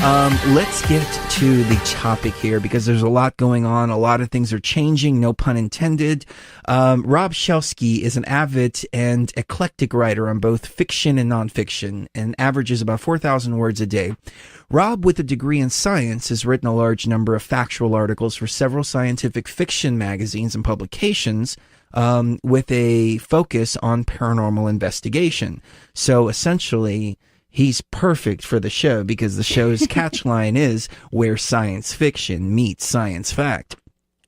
Let's get to the topic here because there's a lot going on. A lot of things are changing, no pun intended. Rob Shelsky is an avid and eclectic writer on both fiction and nonfiction and averages about 4,000 words a day. Rob, with a degree in science, has written a large number of factual articles for several scientific fiction magazines and publications, with a focus on paranormal investigation. So essentially, he's perfect for the show because the show's catchline is where science fiction meets science fact.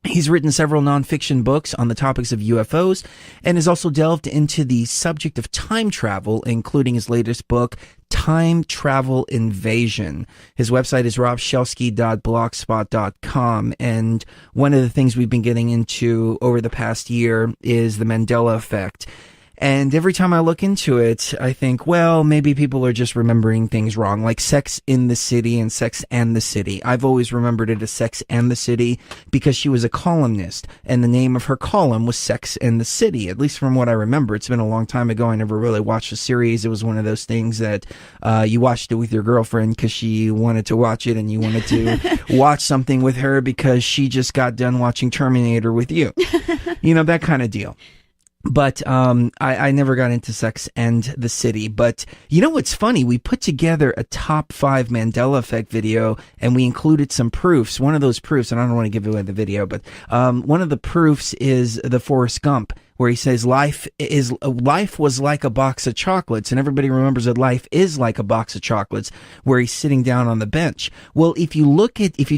He's written several nonfiction books on the topics of UFOs and has also delved into the subject of time travel, including his latest book, Time Travel Invasion. His website is robshelsky.blogspot.com, and one of the things we've been getting into over the past year is the Mandela effect. And every time I look into it, I think, well, maybe people are just remembering things wrong, like Sex in the City and Sex and the City. I've always remembered it as Sex and the City because she was a columnist, and the name of her column was Sex and the City, at least from what I remember. It's been a long time ago. I never really watched the series. It was one of those things that you watched it with your girlfriend because she wanted to watch it, and you wanted to watch something with her because she just got done watching Terminator with you. You know, that kind of deal. But I never got into Sex and the City. But you know what's funny? We put together a top 5 Mandela effect video, and we included some proofs. One of those proofs, and I don't want to give away the video, but one of the proofs is the Forrest Gump, where he says life was like a box of chocolates, and everybody remembers that life is like a box of chocolates, where he's sitting down on the bench. Well, if you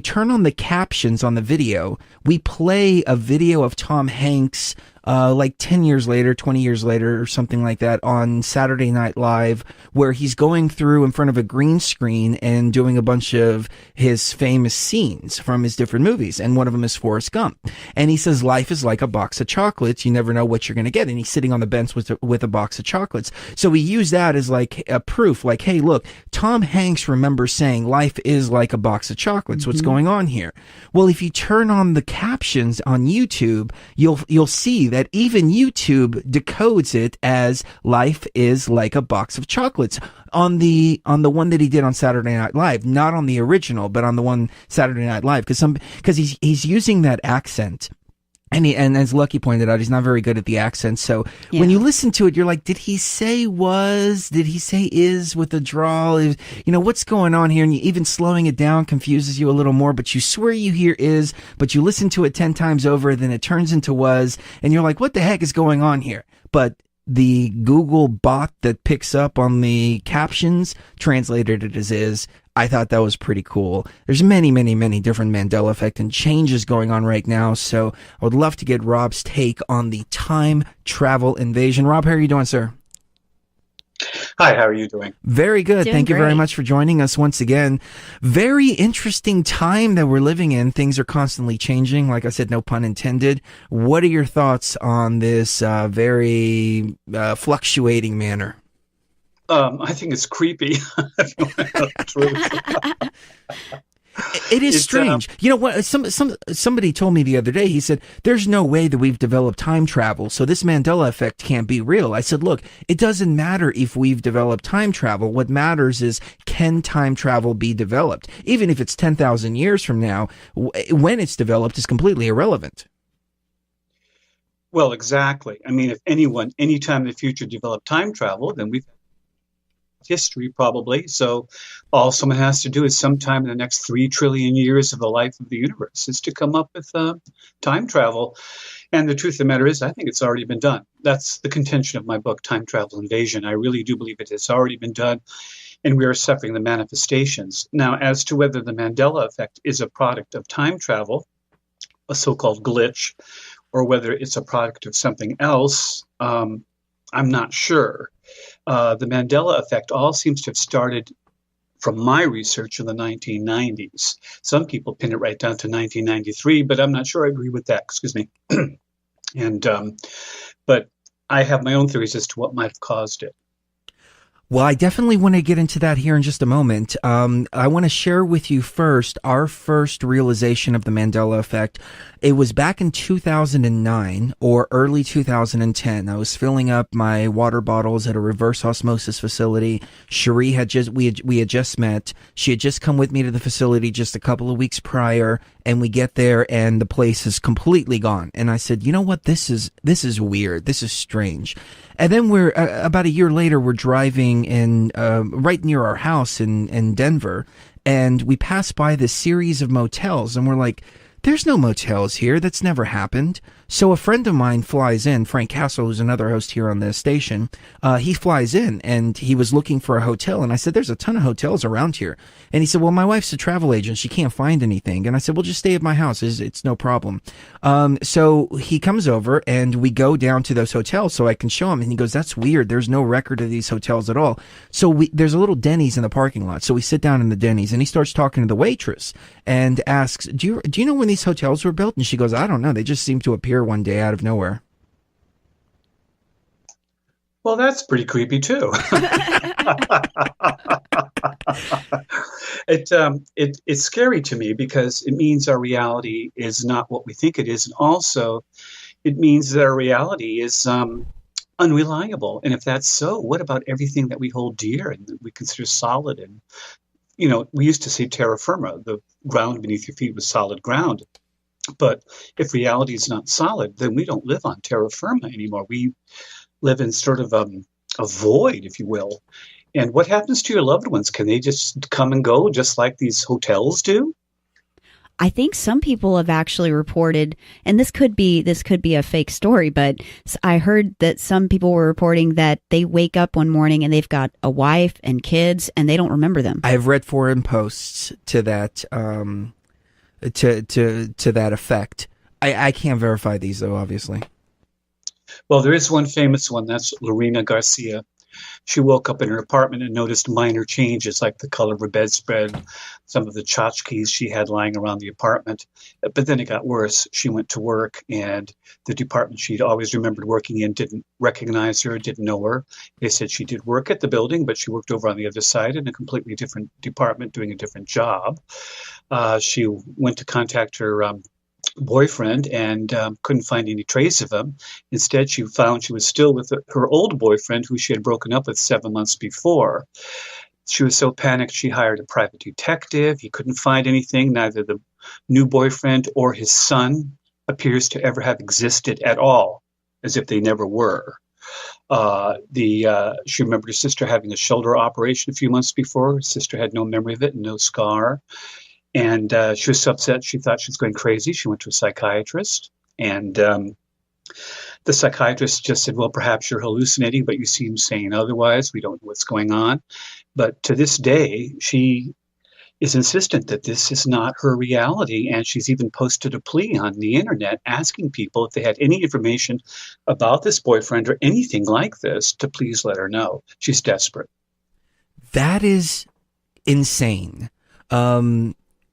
turn on the captions on the video, we play a video of Tom Hanks like 10 years later, 20 years later, or something like that, on Saturday Night Live, where he's going through in front of a green screen and doing a bunch of his famous scenes from his different movies. And one of them is Forrest Gump. And he says, life is like a box of chocolates. You never know what you're going to get. And he's sitting on the bench with a box of chocolates. So we use that as like a proof, like, hey, look, Tom Hanks remembers saying life is like a box of chocolates. What's going on here? Well, if you turn on the captions on YouTube, you'll see that even YouTube decodes it as life is like a box of chocolates on the one that he did on Saturday Night Live, not on the original, but on the one Saturday Night Live, because he's using that accent. And as Lucky pointed out, he's not very good at the accent. So when you listen to it, you're like, did he say was? Did he say is with a drawl? You know, what's going on here? And even slowing it down confuses you a little more, but you swear you hear is, but you listen to it 10 times over, then it turns into was, and you're like, what the heck is going on here? But the Google bot that picks up on the captions translated it as is. I thought that was pretty cool. There's many, many, many different Mandela effect and changes going on right now, so I would love to get Rob's take on the time travel invasion. Rob, how are you doing, sir? Hi, how are you doing? Very good. Doing Thank you very great. much for joining us once again. Very interesting time that we're living in. Things are constantly changing. Like I said, no pun intended. What are your thoughts on this very fluctuating manner? I think it's creepy. If you want to know the truth. It is strange. You know what? Somebody told me the other day. He said, "There's no way that we've developed time travel, so this Mandela effect can't be real." I said, "Look, it doesn't matter if we've developed time travel. What matters is, can time travel be developed? Even if it's 10,000 years from now, when it's developed is completely irrelevant." Well, exactly. I mean, if anyone, anytime in the future, developed time travel, then we've history probably. So all someone has to do is sometime in the next 3 trillion years of the life of the universe is to come up with time travel. And the truth of the matter is, I think it's already been done. That's the contention of my book, Time Travel Invasion. I really do believe it has already been done, and we are suffering the manifestations. Now, as to whether the Mandela effect is a product of time travel, a so-called glitch, or whether it's a product of something else, I'm not sure. The Mandela effect all seems to have started from my research in the 1990s. Some people pin it right down to 1993, but I'm not sure I agree with that. Excuse me. And but I have my own theories as to what might have caused it. Well, I definitely want to get into that here in just a moment. I want to share with you first our first realization of the Mandela effect. It was back in 2009 or early 2010. I was filling up my water bottles at a reverse osmosis facility. Cherie had just we had just met. She had just come with me to the facility just a couple of weeks prior, and we get there and the place is completely gone. And I said, you know what? This is weird. This is strange. And then we're about a year later, we're driving in right near our house in Denver, and we pass by this series of motels, and we're like, there's no motels here. That's never happened. So a friend of mine flies in, Frank Castle, who's another host here on the station. He flies in, and he was looking for a hotel. And I said, there's a ton of hotels around here. And he said, well, my wife's a travel agent. She can't find anything. And I said, well, just stay at my house. It's no problem. So he comes over, and we go down to those hotels so I can show him. And he goes, that's weird. There's no record of these hotels at all. So there's a little Denny's in the parking lot. So we sit down in the Denny's, and he starts talking to the waitress and asks, do you know when these hotels were built? And she goes, I don't know. They just seem to appear one day out of nowhere. Well, that's pretty creepy too. It's scary to me because it means our reality is not what we think it is, and also it means that our reality is unreliable. And if that's so, what about everything that we hold dear and that we consider solid? And we used to say terra firma, the ground beneath your feet was solid ground. But if reality is not solid, then we don't live on terra firma anymore. We live in sort of a void, if you will. And what happens to your loved ones? Can they just come and go just like these hotels do? I think some people have actually reported, and this could be a fake story, but I heard that some people were reporting that they wake up one morning and they've got a wife and kids and they don't remember them. I have read forum posts to that to that effect. I can't verify these though, obviously. Well, there is one famous one. That's Lorena Garcia. She woke up in her apartment and noticed minor changes like the color of her bedspread, some of the tchotchkes she had lying around the apartment. But then it got worse. She went to work, and the department she'd always remembered working in didn't recognize her, didn't know her. They said she did work at the building, but she worked over on the other side in a completely different department doing a different job. She went to contact her boyfriend and couldn't find any trace of him. Instead, she found she was still with her old boyfriend, who she had broken up with 7 months before. She was so panicked, she hired a private detective. He couldn't find anything. Neither the new boyfriend or his son appears to ever have existed at all, as if they never were. She remembered her sister having a shoulder operation a few months before. Her sister had no memory of it and no scar. And she was so upset, she thought she was going crazy. She went to a psychiatrist, and the psychiatrist just said, well, perhaps you're hallucinating, but you seem sane otherwise. We don't know what's going on. But to this day, she is insistent that this is not her reality, and she's even posted a plea on the internet asking people if they had any information about this boyfriend or anything like this to please let her know. She's desperate. That is insane.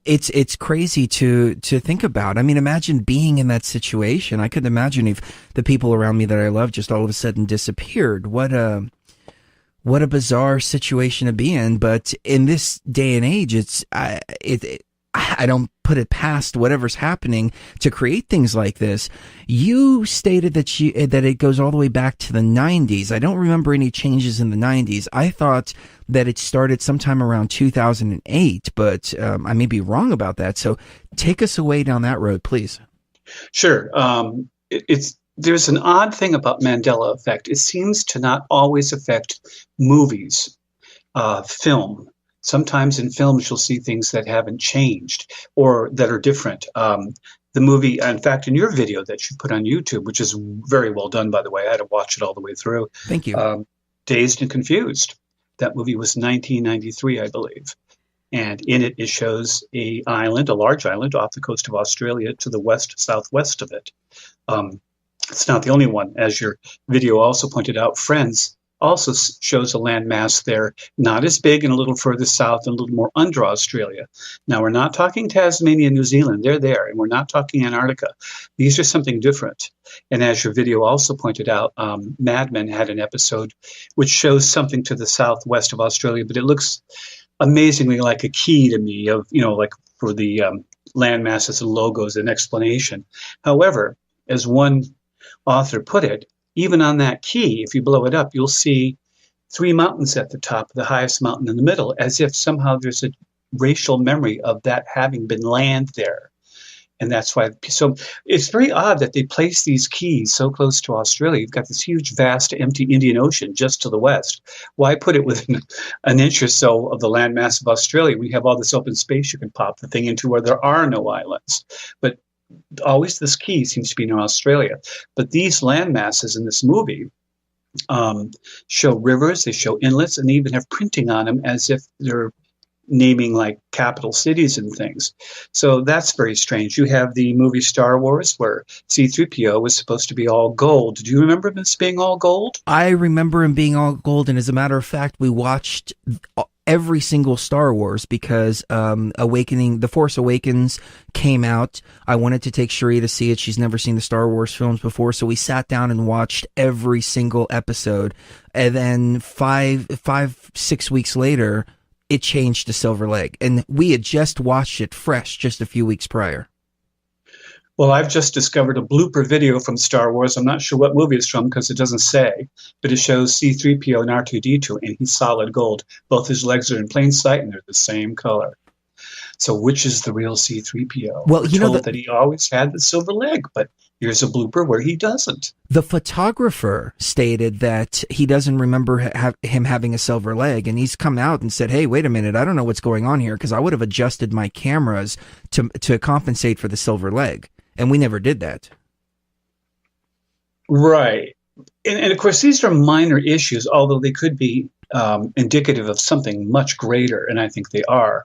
It's crazy to think about. I mean, imagine being in that situation. I couldn't imagine if the people around me that I love just all of a sudden disappeared. What a bizarre situation to be in. But in this day and age, I don't put it past whatever's happening to create things like this. You stated that it goes all the way back to the 90s. I don't remember any changes in the 90s. I thought that it started sometime around 2008, but I may be wrong about that. So take us away down that road, please. Sure. There's an odd thing about Mandela effect. It seems to not always affect movies, film. Sometimes in films, you'll see things that haven't changed or that are different. The movie, in fact, in your video that you put on YouTube, which is very well done, by the way, I had to watch it all the way through. Thank you. Dazed and Confused. That movie was 1993, I believe. And in it, it shows a large island off the coast of Australia to the southwest of it. It's not the only one. As your video also pointed out, Friends also shows a landmass there, not as big and a little further south and a little more under Australia. Now, we're not talking Tasmania, New Zealand. They're there. And we're not talking Antarctica. These are something different. And as your video also pointed out, Mad Men had an episode which shows something to the southwest of Australia, but it looks amazingly like a key to me of, like for the land masses and logos and explanation. However, as one author put it, even on that key, if you blow it up, you'll see 3 mountains at the top, the highest mountain in the middle, as if somehow there's a racial memory of that having been land there. And that's why, so it's very odd that they place these keys so close to Australia. You've got this huge, vast, empty Indian Ocean just to the west. Why put it within an inch or so of the landmass of Australia when you have all this open space you can pop the thing into where there are no islands? But always this key seems to be in Australia. But these land masses in this movie show rivers, they show inlets, and they even have printing on them as if they're naming like capital cities and things. So that's very strange. You have the movie Star Wars where C-3PO was supposed to be all gold. Do you remember this being all gold? I remember him being all gold, and as a matter of fact, we watched every single Star Wars because The Force Awakens came out. I wanted to take Cherie to see it. She's never seen the Star Wars films before, so we sat down and watched every single episode. And then 5-6 weeks later, it changed to Silver Leg, and we had just watched it fresh just a few weeks prior. Well, I've just discovered a blooper video from Star Wars. I'm not sure what movie it's from because it doesn't say, but it shows C-3PO and R2-D2, and he's solid gold. Both his legs are in plain sight, and they're the same color. So which is the real C-3PO? Well, We're told that he always had the silver leg, but here's a blooper where he doesn't. The photographer stated that he doesn't remember him having a silver leg, and he's come out and said, hey, wait a minute, I don't know what's going on here, because I would have adjusted my cameras to compensate for the silver leg, and we never did that. Right. And of course, these are minor issues, although they could be indicative of something much greater, and I think they are.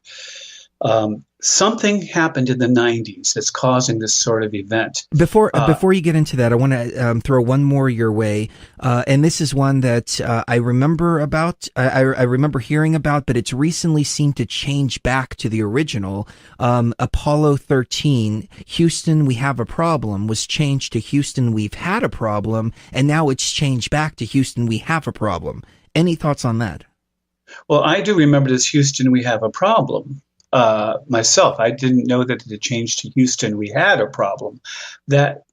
Something happened in the 90s that's causing this sort of event. Before you get into that, I want to throw one more your way, and this is one that I remember about. I remember hearing about, but it's recently seemed to change back to the original. Apollo 13, Houston, we have a problem, was changed to Houston, we've had a problem, and now it's changed back to Houston, we have a problem. Any thoughts on that? Well, I do remember this Houston, we have a problem. Myself, I didn't know that it had changed to Houston, we had a problem. That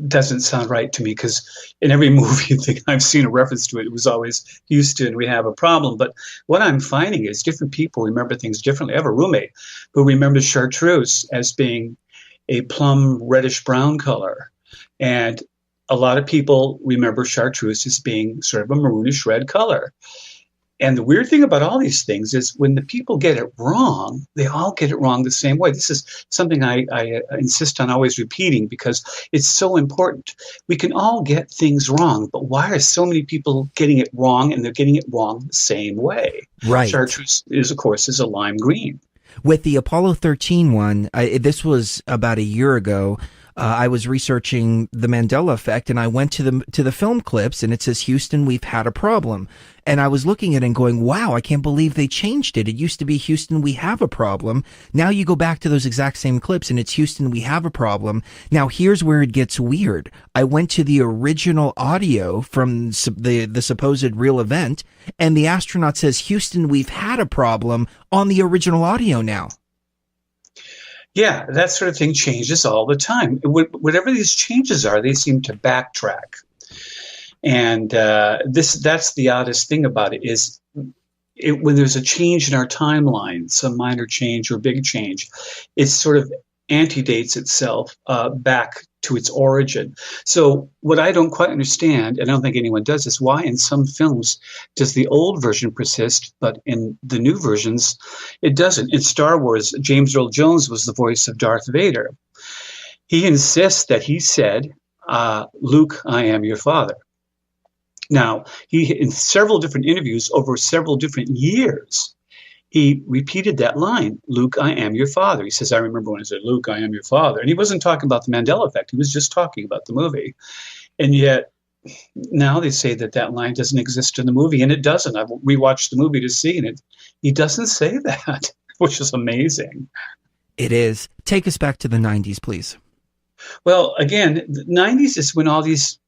doesn't sound right to me because in every movie thing I've seen a reference to it, it was always Houston, we have a problem. But what I'm finding is different people remember things differently. I have a roommate who remembers chartreuse as being a plum reddish brown color. And a lot of people remember chartreuse as being sort of a maroonish red color. And the weird thing about all these things is when the people get it wrong, they all get it wrong the same way. This is something I insist on always repeating because it's so important. We can all get things wrong, but why are so many people getting it wrong, and they're getting it wrong the same way? Right. Chartreuse is, of course, a lime green. With the Apollo 13 one, this was about a year ago. I was researching the Mandela effect, and I went to the film clips, and it says, Houston, we've had a problem. And I was looking at it and going, wow, I can't believe they changed it. It used to be Houston, we have a problem. Now you go back to those exact same clips, and it's Houston, we have a problem. Now here's where it gets weird. I went to the original audio from the supposed real event, and the astronaut says, Houston, we've had a problem on the original audio now. Yeah, that sort of thing changes all the time. Whatever these changes are, they seem to backtrack. And that's the oddest thing about it is when there's a change in our timeline, some minor change or big change, it sort of antedates itself back to its origin. So what I don't quite understand, and I don't think anyone does, is why in some films does the old version persist, but in the new versions, it doesn't. In Star Wars, James Earl Jones was the voice of Darth Vader. He insists that he said, Luke, I am your father. Now, he in several different interviews over several different years, he repeated that line, Luke, I am your father. He says, I remember when I said, Luke, I am your father. And he wasn't talking about the Mandela effect. He was just talking about the movie. And yet now they say that line doesn't exist in the movie, and it doesn't. I've rewatched the movie to see, and he doesn't say that, which is amazing. It is. Take us back to the 90s, please. Well, again, the 90s is when all these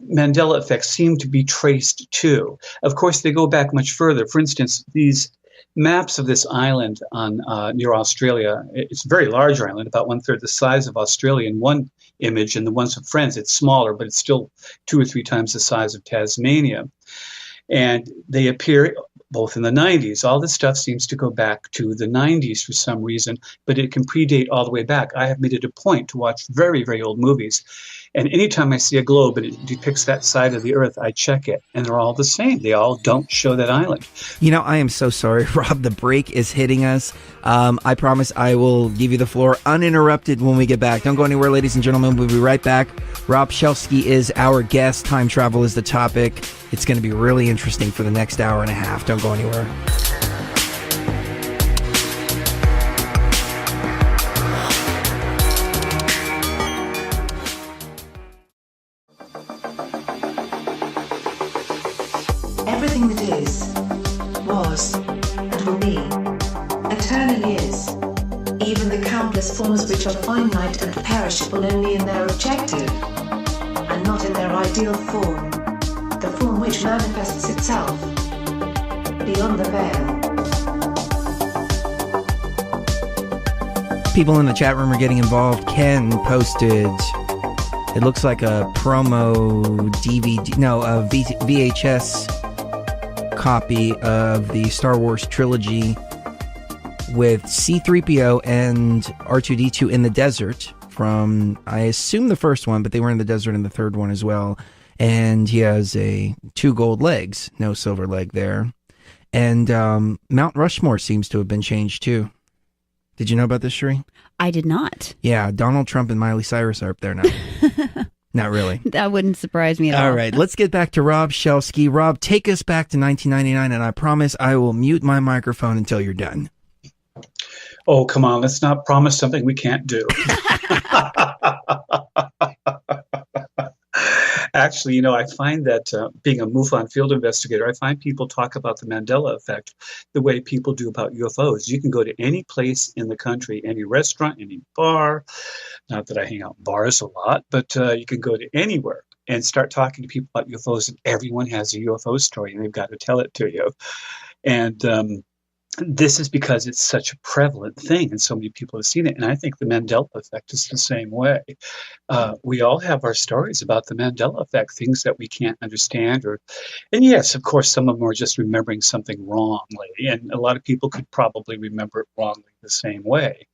Mandela effects seem to be traced to. Of course, they go back much further. For instance, these maps of this island on near Australia, it's a very large island, about 1/3 the size of Australia in one image, and the ones of Friends, it's smaller, but it's still 2 or 3 times the size of Tasmania. And they appear both in the 90s. All this stuff seems to go back to the 90s for some reason, but it can predate all the way back. I have made it a point to watch very, very old movies. And anytime I see a globe and it depicts that side of the earth, I check it. And they're all the same. They all don't show that island. You know, I am so sorry, Rob. The break is hitting us. I promise I will give you the floor uninterrupted when we get back. Don't go anywhere, ladies and gentlemen. We'll be right back. Rob Shelsky is our guest. Time travel is the topic. It's going to be really interesting for the next hour and a half. Don't go anywhere. Everything that is, was, and will be, eternally is, even the countless forms which are finite and perishable only in their objective, and not in their ideal form, the form which manifests itself beyond the veil. People in the chat room are getting involved. Ken posted, it looks like a promo DVD, no, a VHS copy of the Star Wars trilogy with C-3PO and R2-D2 in the desert from, I assume, the first one, but they were in the desert in the third one as well. And he has 2 gold legs, no silver leg there. And Mount Rushmore seems to have been changed too. Did you know about this, Sheree? I did not. Yeah, Donald Trump and Miley Cyrus are up there now. Not really. That wouldn't surprise me at all. All right, let's get back to Rob Shelsky. Rob, take us back to 1999, and I promise I will mute my microphone until you're done. Oh, come on. Let's not promise something we can't do. Actually, you know, I find that being a MUFON field investigator, I find people talk about the Mandela effect the way people do about UFOs. You can go to any place in the country, any restaurant, any bar. Not that I hang out in bars a lot, but you can go to anywhere and start talking to people about UFOs, and everyone has a UFO story, and they've got to tell it to you. And this is because it's such a prevalent thing, and so many people have seen it. And I think the Mandela effect is the same way. We all have our stories about the Mandela effect, things that we can't understand. And yes, of course, some of them are just remembering something wrongly, and a lot of people could probably remember it wrongly the same way.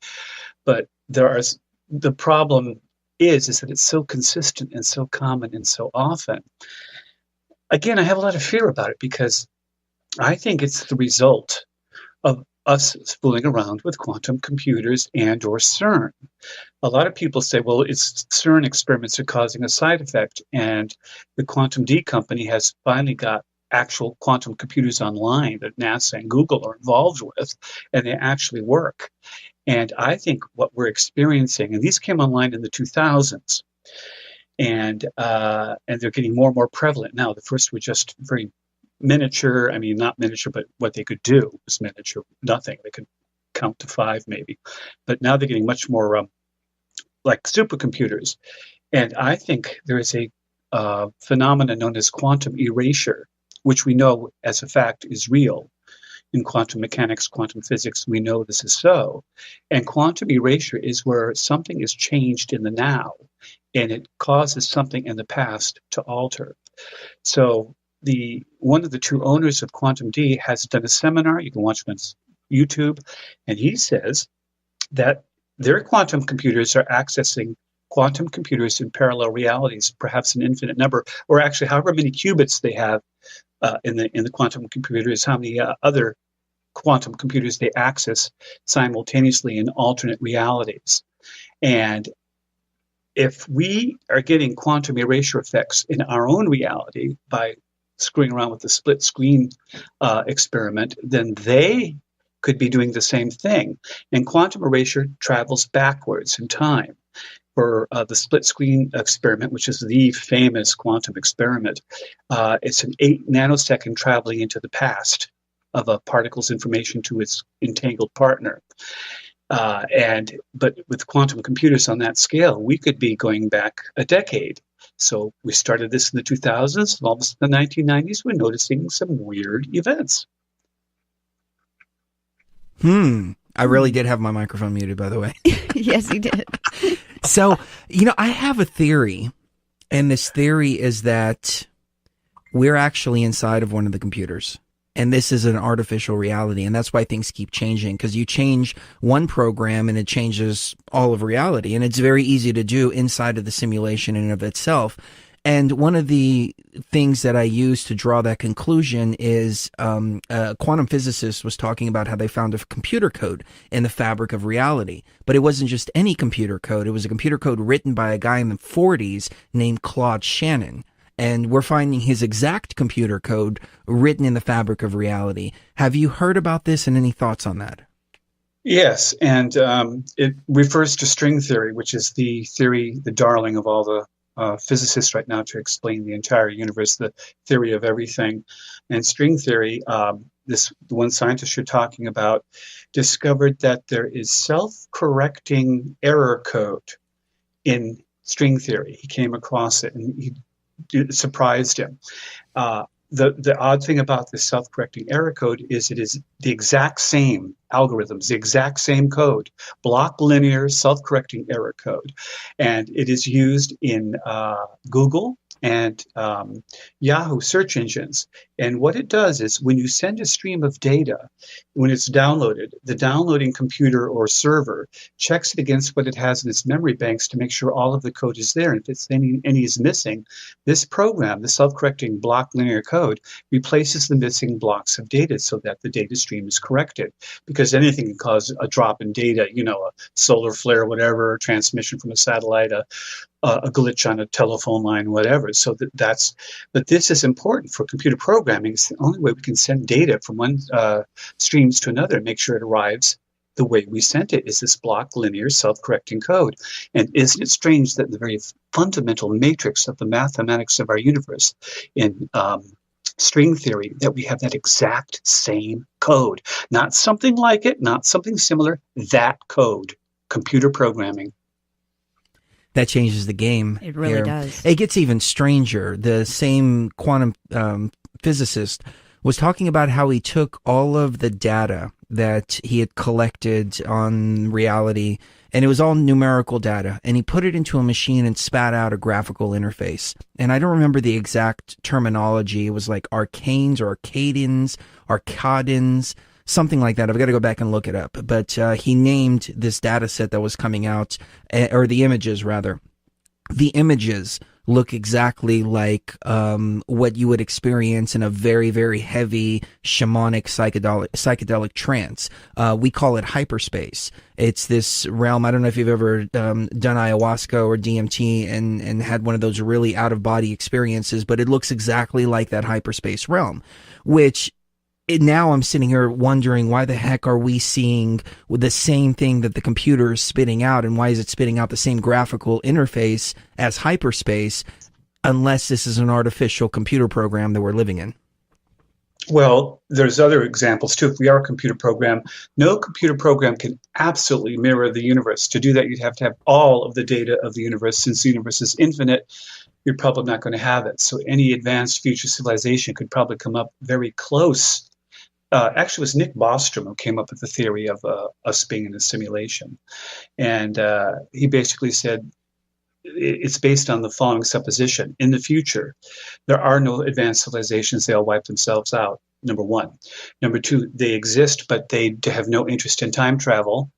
But the problem is that it's so consistent and so common and so often. Again, I have a lot of fear about it because I think it's the result of us fooling around with quantum computers and or CERN. A lot of people say, well, it's CERN experiments are causing a side effect, and the Quantum D company has finally got actual quantum computers online that NASA and Google are involved with, and they actually work. And I think what we're experiencing, and these came online in the 2000s, and they're getting more and more prevalent now. The first were just very miniature. I mean, not miniature, but what they could do was miniature. Nothing. They could count to 5 maybe. But now they're getting much more like supercomputers. And I think there is a phenomenon known as quantum erasure, which we know as a fact is real. In quantum mechanics, quantum physics, we know this is so. And quantum erasure is where something is changed in the now, and it causes something in the past to alter. So one of the 2 owners of Quantum D has done a seminar. You can watch it on YouTube, and he says that their quantum computers are accessing quantum computers in parallel realities, perhaps an infinite number, or actually however many qubits they have in the quantum computer is how many other quantum computers they access simultaneously in alternate realities. And if we are getting quantum erasure effects in our own reality by screwing around with the split screen experiment, then they could be doing the same thing. And quantum erasure travels backwards in time. for the split screen experiment, which is the famous quantum experiment. It's an 8 nanosecond traveling into the past of a particle's information to its entangled partner. But with quantum computers on that scale, we could be going back a decade. So we started this in the 2000s, and all of a sudden in the 1990s, we're noticing some weird events. I really did have my microphone muted, by the way. Yes, you did. So, I have a theory, and this theory is that we're actually inside of one of the computers. And this is an artificial reality, and that's why things keep changing, because you change one program and it changes all of reality, and it's very easy to do inside of the simulation in and of itself. And one of the things that I use to draw that conclusion is a quantum physicist was talking about how they found a computer code in the fabric of reality. But it wasn't just any computer code. It was a computer code written by a guy in the 40s named Claude Shannon. And we're finding his exact computer code written in the fabric of reality. Have you heard about this and any thoughts on that? Yes, and it refers to string theory, which is the theory, the darling of all the physicists right now to explain the entire universe, the theory of everything. And string theory, the one scientist you're talking about, discovered that there is self-correcting error code in string theory. He came across it, and it surprised him. The odd thing about this self-correcting error code is it is the exact same algorithms, the exact same code, block linear self-correcting error code. And it is used in Google and Yahoo search engines. And what it does is when you send a stream of data, when it's downloaded, the downloading computer or server checks it against what it has in its memory banks to make sure all of the code is there. And if it's any is missing, this program, the self-correcting block linear code, replaces the missing blocks of data so that the data stream is corrected. Because anything can cause a drop in data, a solar flare, whatever, transmission from a satellite, a glitch on a telephone line, whatever. So but this is important for computer programming. It's the only way we can send data from one streams to another and make sure it arrives the way we sent it, is this block linear self-correcting code. And isn't it strange that the very fundamental matrix of the mathematics of our universe in string theory, that we have that exact same code, not something like it, not something similar, that code, computer programming. That changes the game. It really does. It gets even stranger. The same quantum physicist was talking about how he took all of the data that he had collected on reality, and it was all numerical data, and he put it into a machine and spat out a graphical interface. And I don't remember the exact terminology. It was like arcanes or arcadins, something like that. I've got to go back and look it up. But he named this data set that was coming out, or the images rather. The images look exactly like what you would experience in a very, very heavy shamanic psychedelic trance. We call it hyperspace. It's this realm. I don't know if you've ever done ayahuasca or DMT and had one of those really out-of-body experiences, but it looks exactly like that hyperspace realm, which now I'm sitting here wondering, why the heck are we seeing the same thing that the computer is spitting out, and why is it spitting out the same graphical interface as hyperspace, unless this is an artificial computer program that we're living in? Well, there's other examples too. If we are a computer program, no computer program can absolutely mirror the universe. To do that, you'd have to have all of the data of the universe. Since the universe is infinite, you're probably not going to have it. So any advanced future civilization could probably come up very close. Actually, it was Nick Bostrom who came up with the theory of us being in a simulation. And he basically said it's based on the following supposition. In the future, there are no advanced civilizations. They all wipe themselves out, number one. Number two, they exist, but they have no interest in time travel.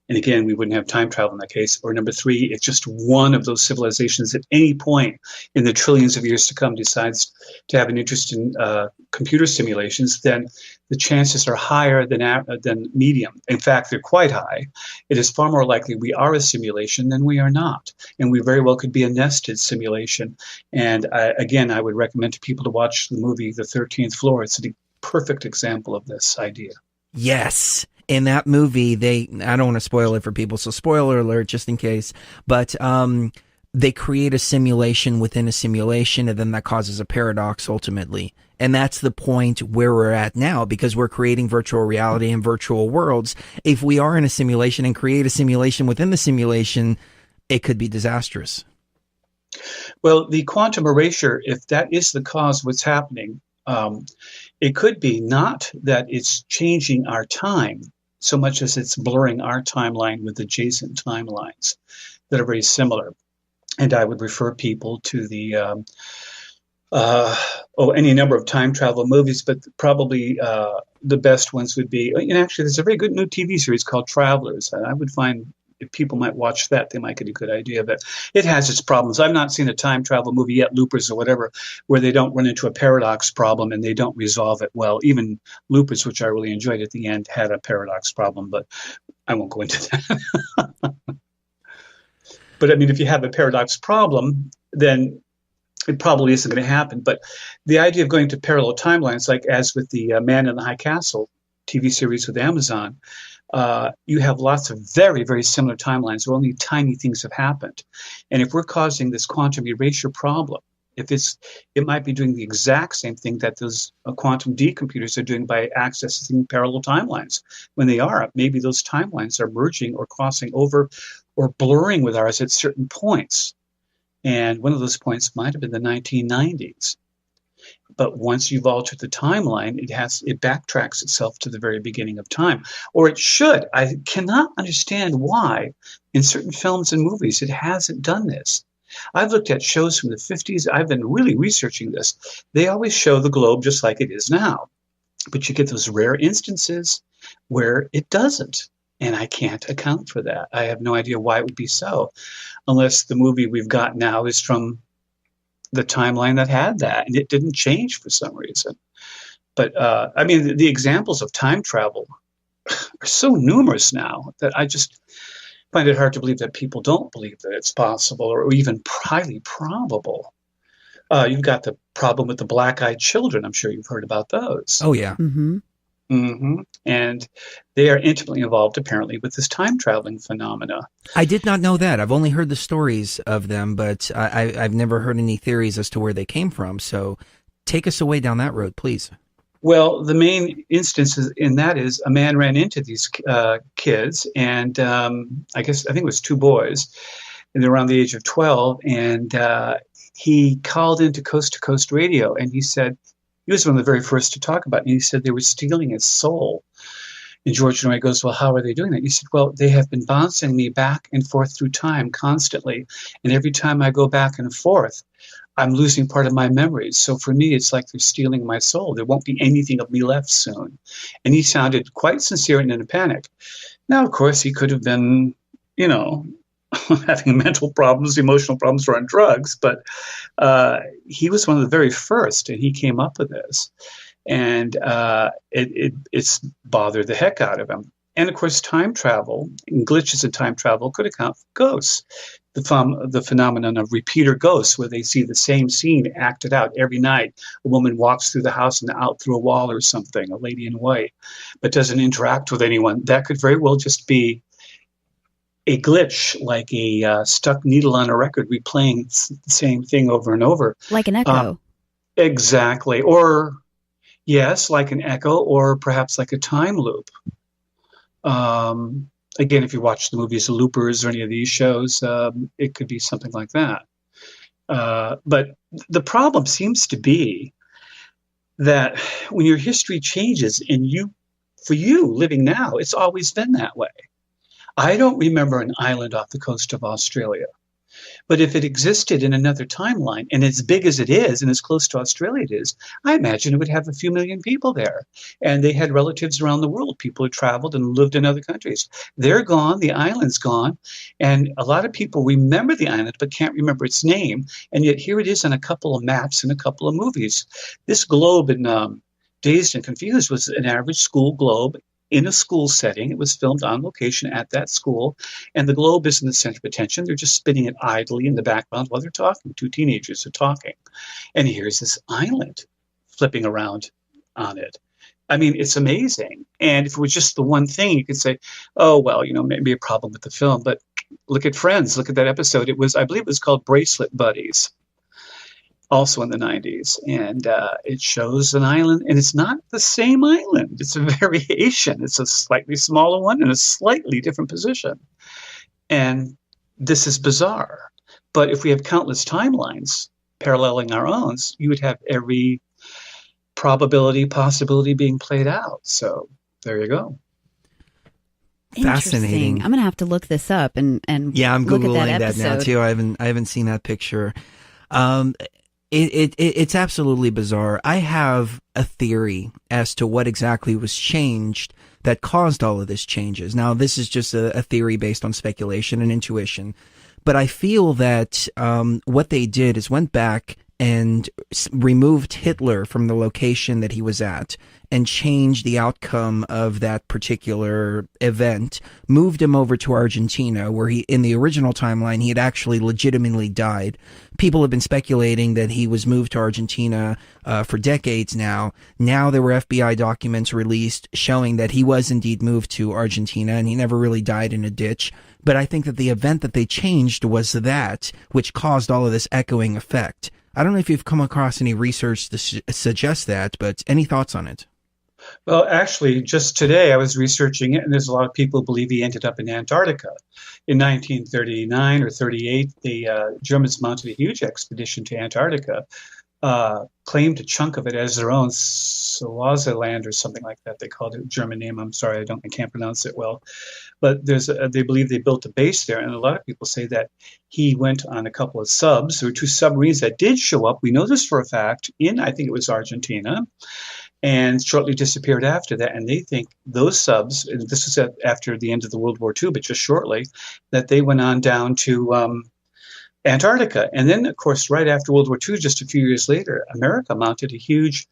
And again, we wouldn't have time travel in that case. Or number three, it's just one of those civilizations at any point in the trillions of years to come decides to have an interest in computer simulations, then the chances are higher than medium. In fact, they're quite high. It is far more likely we are a simulation than we are not. And we very well could be a nested simulation. And again, I would recommend to people to watch the movie The 13th Floor. It's a perfect example of this idea. Yes. In that movie, I don't want to spoil it for people, so spoiler alert just in case, but they create a simulation within a simulation, and then that causes a paradox ultimately. And that's the point where we're at now, because we're creating virtual reality and virtual worlds. If we are in a simulation and create a simulation within the simulation, it could be disastrous. Well, the quantum erasure, if that is the cause of what's happening, it could be not that it's changing our time so much as it's blurring our timeline with adjacent timelines that are very similar. And I would refer people to the any number of time travel movies, but probably the best ones would be, and actually there's a very good new TV series called Travelers. I would find if people might watch that, they might get a good idea of it. It has its problems. I've not seen a time travel movie yet, Loopers or whatever, where they don't run into a paradox problem and they don't resolve it well. Even Loopers, which I really enjoyed at the end, had a paradox problem, but I won't go into that. But I mean, if you have a paradox problem, then it probably isn't going to happen. But the idea of going to parallel timelines, like as with the Man in the High Castle TV series with Amazon, you have lots of very, very similar timelines where only tiny things have happened. And if we're causing this quantum erasure problem, it might be doing the exact same thing that those quantum D computers are doing by accessing parallel timelines. When they are, maybe those timelines are merging or crossing over or blurring with ours at certain points. And one of those points might have been the 1990s. But once you've altered the timeline, it backtracks itself to the very beginning of time. Or it should. I cannot understand why in certain films and movies it hasn't done this. I've looked at shows from the 50s. I've been really researching this. They always show the globe just like it is now. But you get those rare instances where it doesn't. And I can't account for that. I have no idea why it would be so, unless the movie we've got now is from the timeline that had that, and it didn't change for some reason. But I mean, the examples of time travel are so numerous now that I just find it hard to believe that people don't believe that it's possible or even highly probable. You've got the problem with the black-eyed children. I'm sure you've heard about those. Oh, yeah. Mm-hmm. Mm-hmm. And they are intimately involved, apparently, with this time-traveling phenomena. I did not know that. I've only heard the stories of them, but I've never heard any theories as to where they came from. So take us away down that road, please. Well, the main instance in that is a man ran into these kids, and I think it was two boys, and they're around the age of 12, and he called into Coast to Coast Radio, and he said, he was one of the very first to talk about it, and he said they were stealing his soul. And George Norrie goes, well, how are they doing that? He said, well, they have been bouncing me back and forth through time constantly, and every time I go back and forth, I'm losing part of my memories. So for me, it's like they're stealing my soul. There won't be anything of me left soon. And he sounded quite sincere and in a panic. Now, of course, he could have been, having mental problems, emotional problems, or on drugs, but he was one of the very first, and he came up with this. And it's bothered the heck out of him. And of course, time travel and glitches in time travel could account for ghosts. The phenomenon of repeater ghosts, where they see the same scene acted out every night. A woman walks through the house and out through a wall or something, a lady in white, but doesn't interact with anyone. That could very well just be a glitch, like a stuck needle on a record replaying the same thing over and over. Like an echo. Exactly. Or, yes, like an echo, or perhaps like a time loop. Again, if you watch the movies The Loopers or any of these shows, it could be something like that. But the problem seems to be that when your history changes, and for you living now, it's always been that way. I don't remember an island off the coast of Australia. But if it existed in another timeline, and as big as it is, and as close to Australia it is, I imagine it would have a few million people there. And they had relatives around the world, people who traveled and lived in other countries. They're gone, the island's gone, and a lot of people remember the island but can't remember its name, and yet here it is on a couple of maps and a couple of movies. This globe in Dazed and Confused was an average school globe in a school setting. It was filmed on location at that school, and the globe isn't the center of attention. They're just spinning it idly in the background while they're talking. Two teenagers are talking. And here's this island flipping around on it. I mean, it's amazing. And if it was just the one thing, you could say, oh, well, maybe a problem with the film. But look at Friends. Look at that episode. I believe it was called Bracelet Buddies, also in the 90s. And it shows an island, and it's not the same island. It's a variation. It's a slightly smaller one in a slightly different position. And this is bizarre. But if we have countless timelines paralleling our own, you would have every possibility being played out. So there you go. Fascinating. I'm going to have to look this up and yeah, I'm look Googling at that now too. I haven't seen that picture. It's absolutely bizarre. I have a theory as to what exactly was changed that caused all of this changes. Now, this is just a theory based on speculation and intuition, but I feel that what they did is went back and removed Hitler from the location that he was at and changed the outcome of that particular event, moved him over to Argentina, where in the original timeline, he had actually legitimately died. People have been speculating that he was moved to Argentina for decades now. Now there were FBI documents released showing that he was indeed moved to Argentina and he never really died in a ditch. But I think that the event that they changed was that which caused all of this echoing effect. I don't know if you've come across any research to suggest that, but any thoughts on it? Well, actually, just today I was researching it, and there's a lot of people who believe he ended up in Antarctica. In 1939 or 38, the Germans mounted a huge expedition to Antarctica, claimed a chunk of it as their own, Swaziland or something like that. They called it a German name. I'm sorry, I can't pronounce it well. But they believe they built a base there, and a lot of people say that he went on a couple of subs. There were 2 submarines that did show up. We know this for a fact I think it was Argentina, and shortly disappeared after that. And they think those subs, and this was after the end of the World War II, but just shortly, that they went on down to Antarctica. And then, of course, right after World War II, just a few years later, America mounted a huge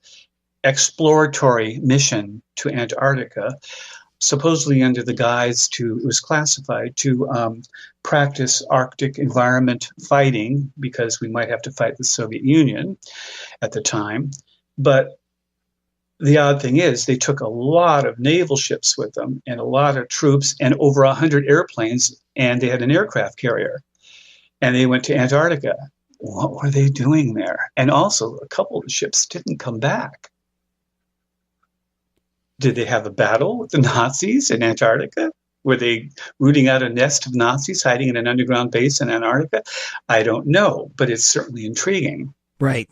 exploratory mission to Antarctica, supposedly under the guise it was classified to practice Arctic environment fighting, because we might have to fight the Soviet Union at the time. But the odd thing is they took a lot of naval ships with them and a lot of troops and over 100 airplanes, and they had an aircraft carrier. And they went to Antarctica. What were they doing there? And also, a couple of the ships didn't come back. Did they have a battle with the Nazis in Antarctica? Were they rooting out a nest of Nazis hiding in an underground base in Antarctica? I don't know, but it's certainly intriguing. Right.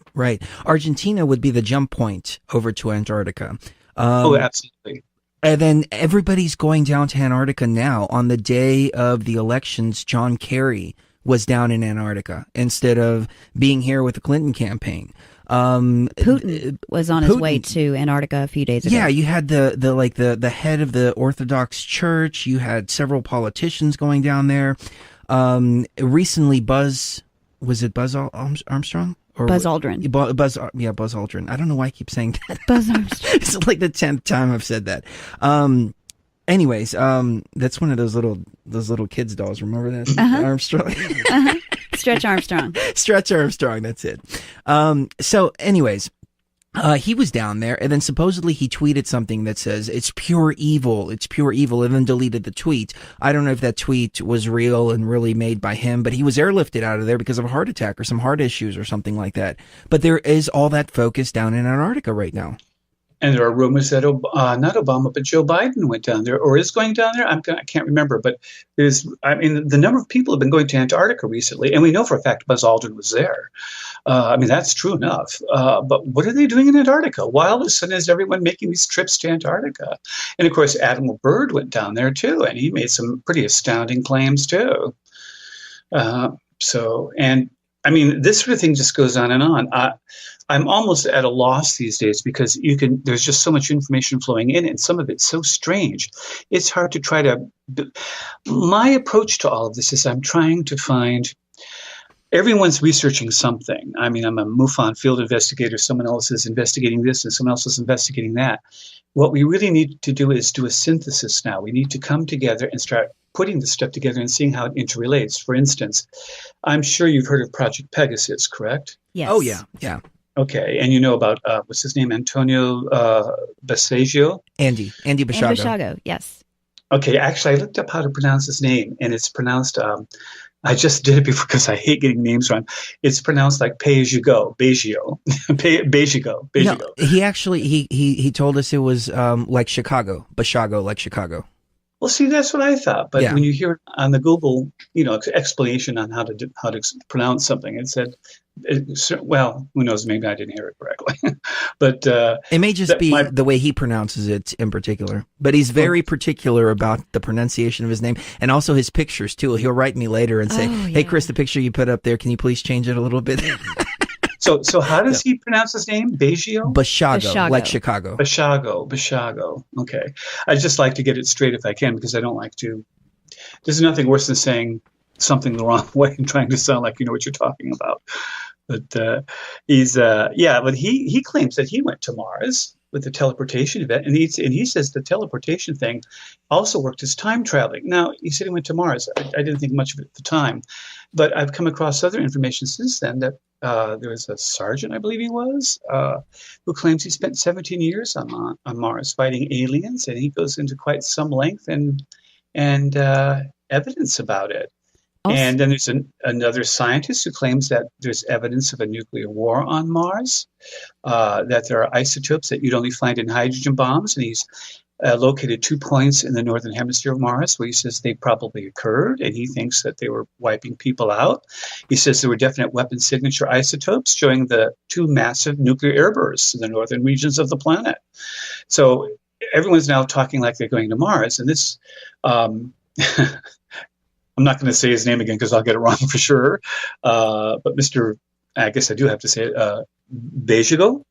Argentina would be the jump point over to Antarctica. Oh, absolutely. And then everybody's going down to Antarctica now. On the day of the elections, John Kerry was down in Antarctica instead of being here with the Clinton campaign. Putin was on his way to Antarctica a few days ago. Yeah, you had the head of the Orthodox Church. You had several politicians going down there. Recently, Buzz Armstrong? Or Buzz Aldrin. Buzz Aldrin. I don't know why I keep saying that. Buzz Armstrong. It's like the 10th time I've said that. Anyways, that's one of those little kids dolls. Remember that? Armstrong. Stretch Armstrong. Stretch Armstrong. That's it. So anyways, he was down there, and then supposedly he tweeted something that says, it's pure evil, and then deleted the tweet. I don't know if that tweet was real and really made by him, but he was airlifted out of there because of a heart attack or some heart issues or something like that. But there is all that focus down in Antarctica right now. And there are rumors that not Obama, but Joe Biden went down there or is going down there. I can't remember, but the number of people have been going to Antarctica recently, and we know for a fact Buzz Aldrin was there. That's true enough. But what are they doing in Antarctica? Why all of a sudden is everyone making these trips to Antarctica? And of course, Admiral Byrd went down there too, and he made some pretty astounding claims too. This sort of thing just goes on and on. I'm almost at a loss these days because there's just so much information flowing in, and some of it's so strange. It's hard to try to. My approach to all of this is I'm trying to find. Everyone's researching something. I'm a MUFON field investigator. Someone else is investigating this, and someone else is investigating that. What we really need to do is do a synthesis now. We need to come together and start putting this stuff together and seeing how it interrelates. For instance, I'm sure you've heard of Project Pegasus, correct? Yes. Oh, yeah. Okay, and you know about what's his name, Antonio Basaggio? Andy And Bashago. Bashago, yes. Okay, actually, I looked up how to pronounce his name, and it's pronounced. I just did it before because I hate getting names wrong. It's pronounced like "pay as you go," Baggio, Baggio, No, Baggio. he actually he told us it was like Chicago, Bashago, like Chicago. Well, see, that's what I thought. But Yeah. when you hear on the Google, explanation on how to pronounce something, it said, well, who knows? Maybe I didn't hear it correctly. But It may just that be my the way he pronounces it in particular, but he's very particular about the pronunciation of his name and also his pictures too. He'll write me later and say, Oh, "Hey, yeah. Chris, the picture you put up there, can you please change it a little bit?" so how does he pronounce his name? Baggio? Bashago, like Bashago. Chicago. Bashago. Okay. I just like to get it straight if I can because I don't like to. There's nothing worse than saying something the wrong way and trying to sound like you know what you're talking about. But but he claims that he went to Mars with the teleportation event, and he says the teleportation thing also worked as time traveling. Now he said he went to Mars. I didn't think much of it at the time, but I've come across other information since then that there was a sergeant, I believe he was, who claims he spent 17 years on Mars fighting aliens, and he goes into quite some length and evidence about it. Also, And then there's another scientist who claims that there's evidence of a nuclear war on Mars, that there are isotopes that you'd only find in hydrogen bombs, and he's located 2 points in the northern hemisphere of Mars where he says they probably occurred, and he thinks that they were wiping people out. He says there were definite weapon signature isotopes showing the 2 massive nuclear airbursts in the northern regions of the planet. So everyone's now talking like they're going to Mars, and this I'm not going to say his name again because I'll get it wrong for sure. But Mr. I guess I do have to say it, Bashago?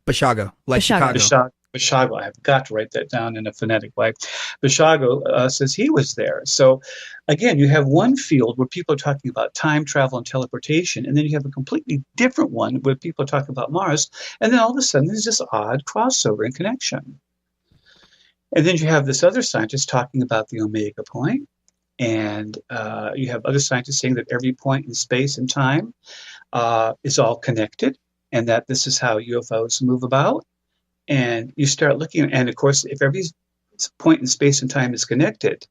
Bashago, like Bashago. Chicago. Bashago. I've got to write that down in a phonetic way. Bashago says he was there. So again, you have one field where people are talking about time travel and teleportation, and then you have a completely different one where people are talking about Mars, and then all of a sudden there's this odd crossover and connection. And then you have this other scientist talking about the omega point. And you have other scientists saying that every point in space and time is all connected, and that this is how UFOs move about. And you start looking, and of course, if every point in space and time is connected,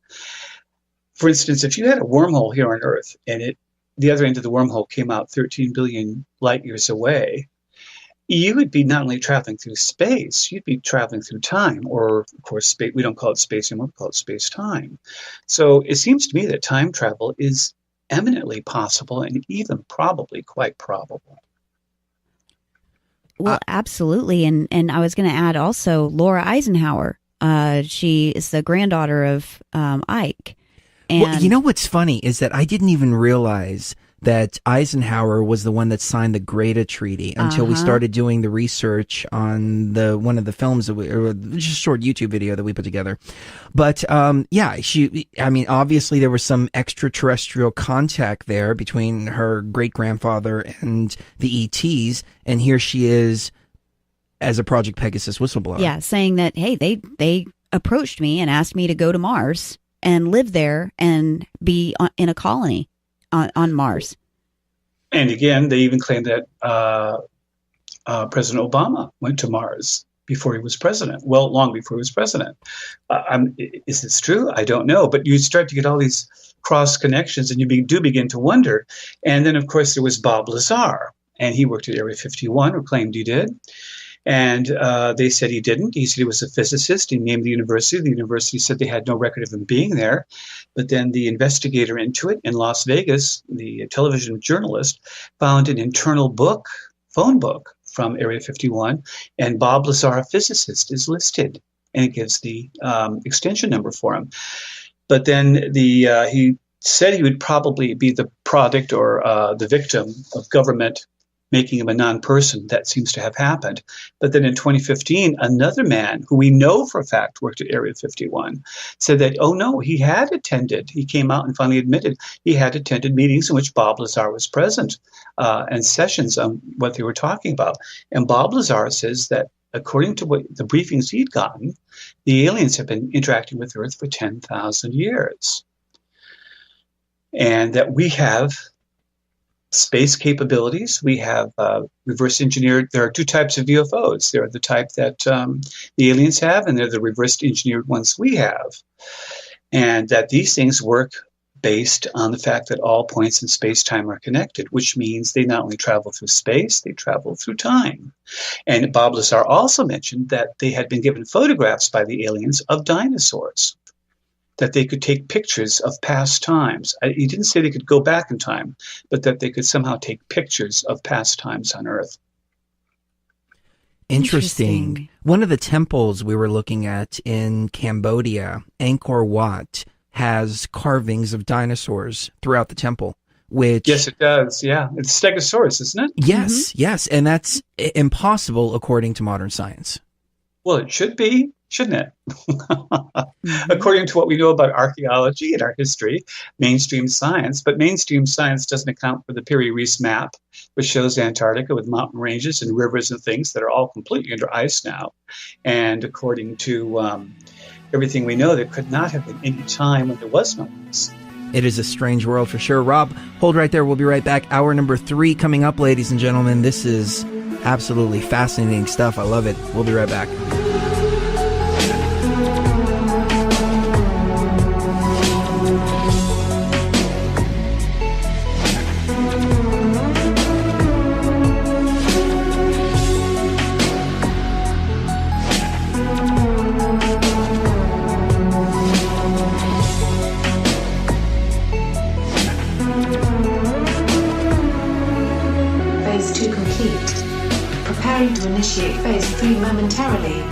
for instance, if you had a wormhole here on Earth, and the other end of the wormhole came out 13 billion light years away, you would be not only traveling through space, you'd be traveling through time, or of course, space. We don't call it space anymore; we call it space-time. So it seems to me that time travel is eminently possible, and even probably quite probable. well, absolutely. And I was going to add also Laura Eisenhower. She is the granddaughter of Ike. And Well, you know what's funny is that I didn't even realize that Eisenhower was the one that signed the Greta Treaty until we started doing the research on one of the films that or just a short YouTube video that we put together. But yeah, obviously there was some extraterrestrial contact there between her great grandfather and the ETs, and here she is as a Project Pegasus whistleblower. yeah, saying that, hey, they approached me and asked me to go to Mars and live there and be in a colony on Mars. And again, they even claim that President Obama went to Mars before he was president. Well, long before he was president. Is this true? I don't know. But you start to get all these cross connections, and you do begin to wonder. And then, of course, there was Bob Lazar, and he worked at Area 51, or claimed he did. And they said he didn't. He said he was a physicist. He named the university. The university said they had no record of him being there. But then the investigator into it in Las Vegas, the television journalist, found an internal phone book from Area 51, and Bob Lazar, a physicist, is listed, and it gives the extension number for him. But then he said he would probably be the product or the victim of government making him a non-person. That seems to have happened. But then in 2015, another man who we know for a fact worked at Area 51 said that, oh no, he came out and finally admitted he had attended meetings in which Bob Lazar was present and sessions on what they were talking about. And Bob Lazar says that according to what the briefings he'd gotten, the aliens have been interacting with Earth for 10,000 years. And that we have space capabilities. We have reverse engineered. There are two types of UFOs. There are the type that the aliens have, and they're the reverse engineered ones we have. And that these things work based on the fact that all points in space-time are connected, which means they not only travel through space, they travel through time. And Bob Lazar also mentioned that they had been given photographs by the aliens of dinosaurs, that they could take pictures of past times. He didn't say they could go back in time, but that they could somehow take pictures of past times on Earth. Interesting. One of the temples we were looking at in Cambodia, Angkor Wat, has carvings of dinosaurs throughout the temple. Which, yes, it does. Yeah, it's Stegosaurus, isn't it? Yes, yes, and that's impossible according to modern science. Well, it should be, shouldn't it? According to what we know about archaeology and our history, mainstream science. But mainstream science doesn't account for the Piri-Reis map, which shows Antarctica with mountain ranges and rivers and things that are all completely under ice now. And according to everything we know, there could not have been any time when there was no ice. It is a strange world for sure. Rob, hold right there. We'll be right back. Hour number 3 coming up, ladies and gentlemen. This is absolutely fascinating stuff. I love it. We'll be right back. To initiate phase 3 momentarily.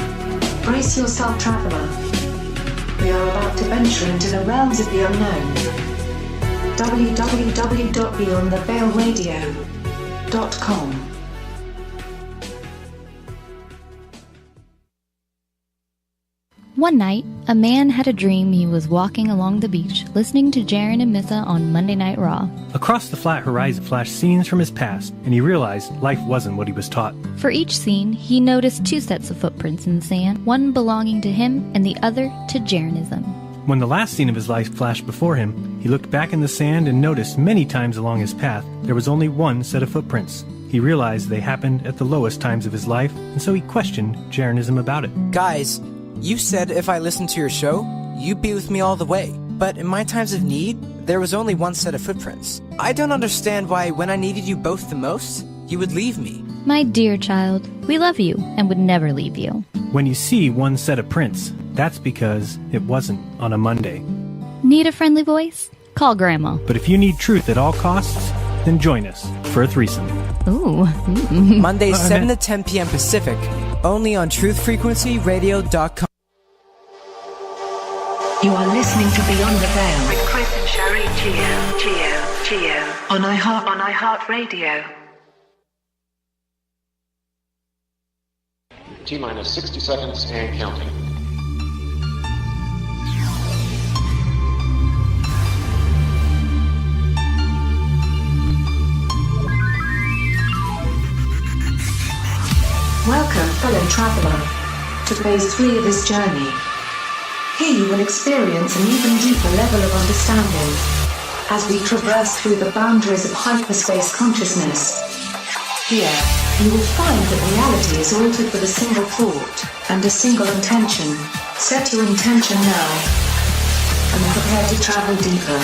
Brace yourself, traveler. We are about to venture into the realms of the unknown. www.beyondtheveilradio.com. One night, a man had a dream he was walking along the beach, listening to Jaren and Mitha on Monday Night Raw. Across the flat horizon flashed scenes from his past, and he realized life wasn't what he was taught. For each scene, he noticed 2 sets of footprints in the sand, one belonging to him and the other to Jarenism. When the last scene of his life flashed before him, he looked back in the sand and noticed many times along his path there was only one set of footprints. He realized they happened at the lowest times of his life, and so he questioned Jarenism about it. Guys, you said if I listened to your show, you'd be with me all the way. But in my times of need, there was only one set of footprints. I don't understand why when I needed you both the most, you would leave me. My dear child, we love you and would never leave you. When you see one set of prints, that's because it wasn't on a Monday. Need a friendly voice? Call Grandma. But if you need truth at all costs, then join us for a threesome. Ooh. Mondays 7 to 10 p.m. Pacific, only on truthfrequencyradio.com. You are listening to Beyond the Veil with Chris and Sherry Geo on iHeartRadio. T-minus 60 seconds and counting. Welcome, fellow traveler, to phase 3 of this journey. Here you will experience an even deeper level of understanding as we traverse through the boundaries of hyperspace consciousness. Here, you will find that reality is altered with a single thought and a single intention. Set your intention now and prepare to travel deeper.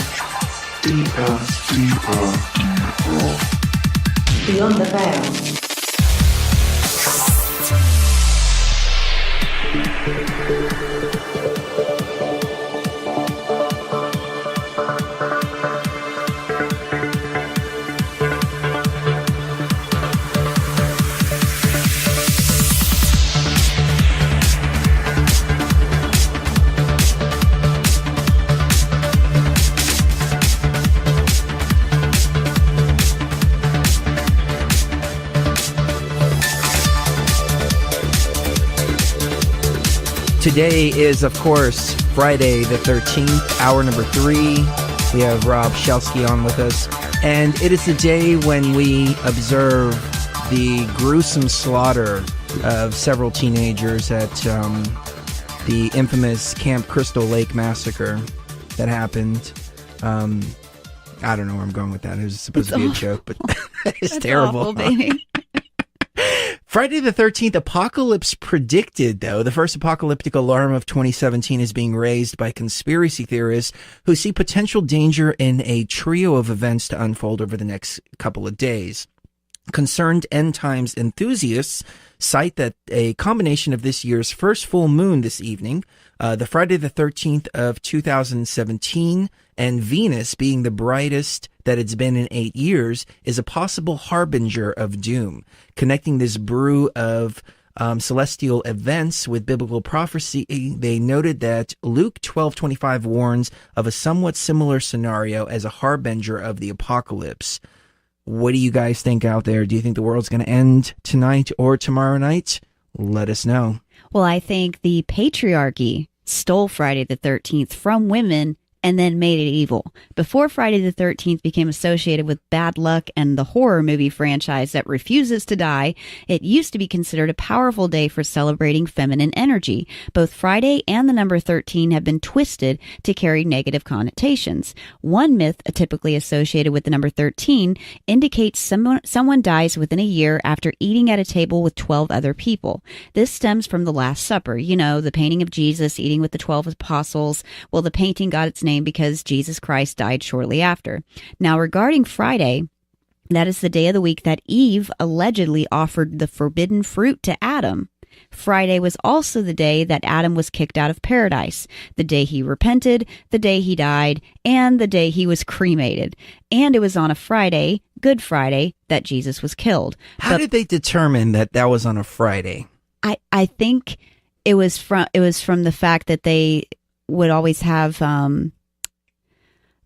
Beyond the veil. Today is, of course, Friday the 13th, hour number 3. We have Rob Shelsky on with us. And it is the day when we observe the gruesome slaughter of several teenagers at the infamous Camp Crystal Lake massacre that happened I don't know where I'm going with that. It was supposed to be a joke, but it's That's terrible. awful, baby. Friday the 13th apocalypse predicted, though. The first apocalyptic alarm of 2017 is being raised by conspiracy theorists who see potential danger in a trio of events to unfold over the next couple of days. Concerned end times enthusiasts cite that a combination of this year's first full moon this evening, the Friday the 13th of 2017, and Venus being the brightest that it's been in 8 years, is a possible harbinger of doom. Connecting this brew of celestial events with biblical prophecy, they noted that Luke 12:25 warns of a somewhat similar scenario as a harbinger of the apocalypse. What do you guys think out there? Do you think the world's going to end tonight or tomorrow night? Let us know. Well, I think the patriarchy stole Friday the 13th from women and then made it evil. Before Friday the 13th became associated with bad luck and the horror movie franchise that refuses to die, it used to be considered a powerful day for celebrating feminine energy. Both Friday and the number 13 have been twisted to carry negative connotations. One myth typically associated with the number 13 indicates someone dies within a year after eating at a table with 12 other people. This stems from the Last Supper, the painting of Jesus eating with the 12 apostles. Well, the painting got its name because Jesus Christ died shortly after. Now, regarding Friday, that is the day of the week that Eve allegedly offered the forbidden fruit to Adam. Friday was also the day that Adam was kicked out of paradise, the day he repented, the day he died, and the day he was cremated. And it was on a Friday, Good Friday, that Jesus was killed. How did they determine that that was on a Friday? I think it was from the fact that they would always have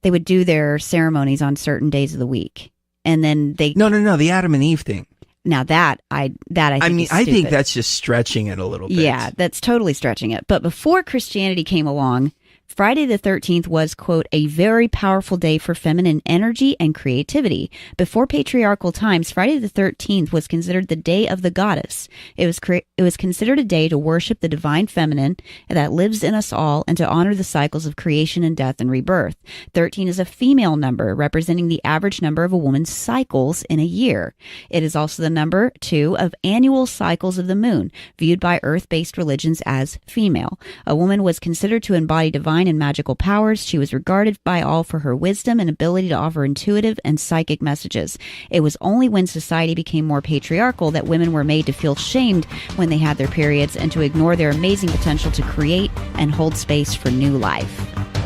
they would do their ceremonies on certain days of the week, and then they no the Adam and Eve thing. Now I think that's just stretching it a little bit. Yeah, that's totally stretching it. But before Christianity came along, Friday the 13th was, quote, a very powerful day for feminine energy and creativity. Before patriarchal times, Friday the 13th was considered the day of the goddess. It was considered a day to worship the divine feminine that lives in us all and to honor the cycles of creation and death and rebirth. 13 is a female number representing the average number of a woman's cycles in a year. It is also the number 2 of annual cycles of the moon, viewed by earth-based religions as female. A woman was considered to embody divine and magical powers. She was regarded by all for her wisdom and ability to offer intuitive and psychic messages. It was only when society became more patriarchal that women were made to feel shamed when they had their periods and to ignore their amazing potential to create and hold space for new life.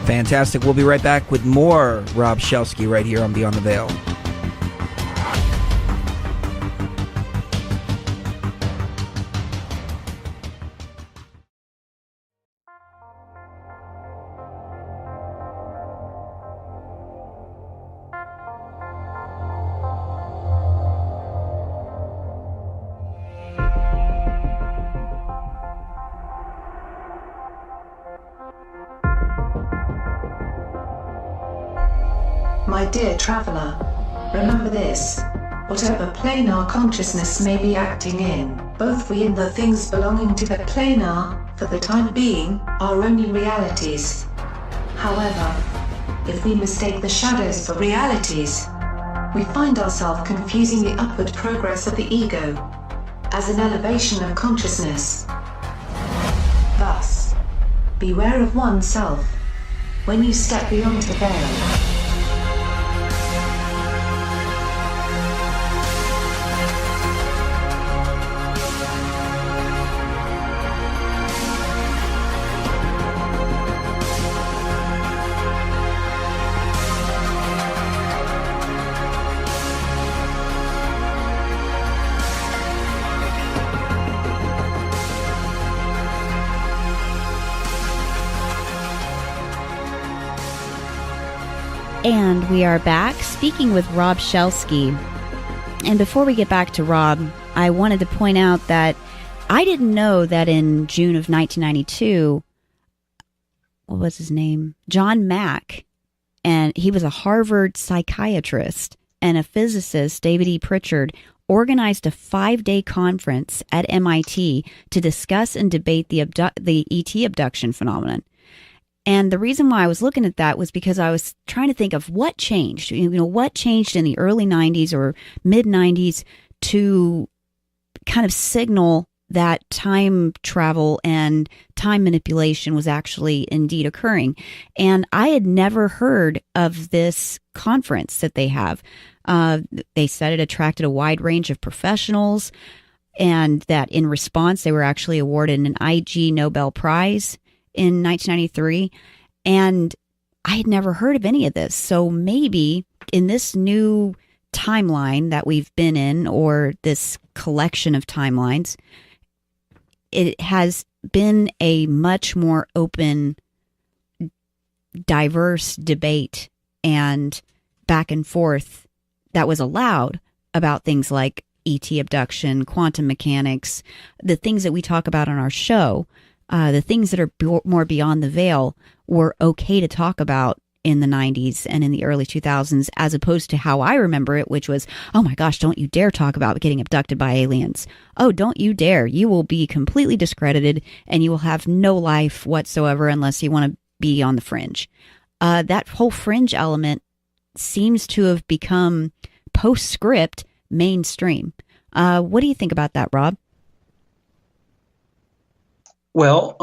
Fantastic. We'll be right back with more Rob Shelsky right here on Beyond the Veil. My dear traveler, remember this. Whatever plane our consciousness may be acting in, both we and the things belonging to the plane are, for the time being, our only realities. However, if we mistake the shadows for realities, we find ourselves confusing the upward progress of the ego as an elevation of consciousness. Thus, beware of oneself when you step beyond the veil. And we are back speaking with Rob Shelsky. And before we get back to Rob, I wanted to point out that I didn't know that in June of 1992, what was his name? John Mack. And he was a Harvard psychiatrist and a physicist, David E. Pritchard, organized a 5-day conference at MIT to discuss and debate the ET abduction phenomenon. And the reason why I was looking at that was because I was trying to think of what changed. What changed in the early 90s or mid 90s to kind of signal that time travel and time manipulation was actually indeed occurring. And I had never heard of this conference that they have. They said it attracted a wide range of professionals, and that in response, they were actually awarded an IG Nobel Prize in 1993. And I had never heard of any of this. So maybe in this new timeline that we've been in, or this collection of timelines, it has been a much more open, diverse debate and back and forth that was allowed about things like ET abduction, quantum mechanics, the things that we talk about on our show, the things that are more beyond the veil were okay to talk about in the 90s and in the early 2000s, as opposed to how I remember it, which was, oh my gosh, don't you dare talk about getting abducted by aliens. Oh, don't you dare. You will be completely discredited and you will have no life whatsoever unless you want to be on the fringe. That whole fringe element seems to have become postscript mainstream. What do you think about that, Rob? Well,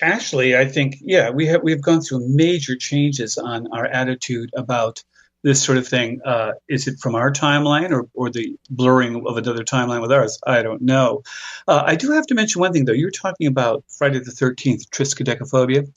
actually, I think, yeah, we've gone through major changes on our attitude about this sort of thing. Is it from our timeline or the blurring of another timeline with ours? I don't know. I do have to mention one thing, though. You were talking about Friday the 13th, triskaidekaphobia.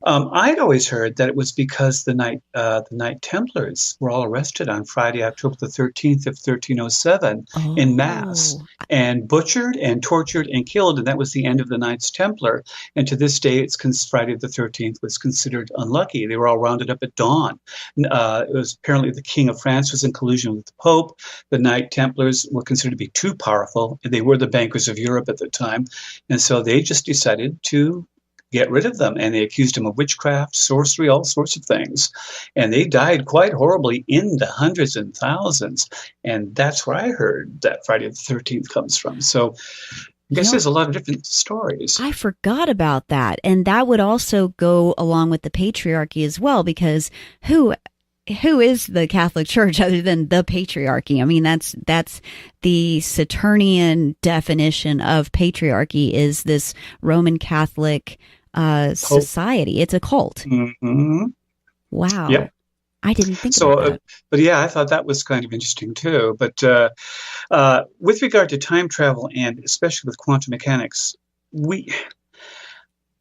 I'd always heard that it was because the Knight Templars were all arrested on Friday, October the 13th of 1307 in mass and butchered and tortured and killed. And that was the end of the Knights Templar. And to this day, Friday the 13th was considered unlucky. They were all rounded up at dawn. It was apparently the King of France was in collusion with the Pope. The Knight Templars were considered to be too powerful. They were the bankers of Europe at the time. And so they just decided to get rid of them, and they accused him of witchcraft, sorcery, all sorts of things. And they died quite horribly in the hundreds and thousands. And that's where I heard that Friday the 13th comes from. So I guess there's a lot of different stories. I forgot about that. And that would also go along with the patriarchy as well, because who is the Catholic Church other than the patriarchy? I mean, that's the Saturnian definition of patriarchy, is this Roman Catholic society. It's a cult. Mm-hmm. Wow. Yep. I didn't think about that. But yeah, I thought that was kind of interesting too. But with regard to time travel, and especially with quantum mechanics,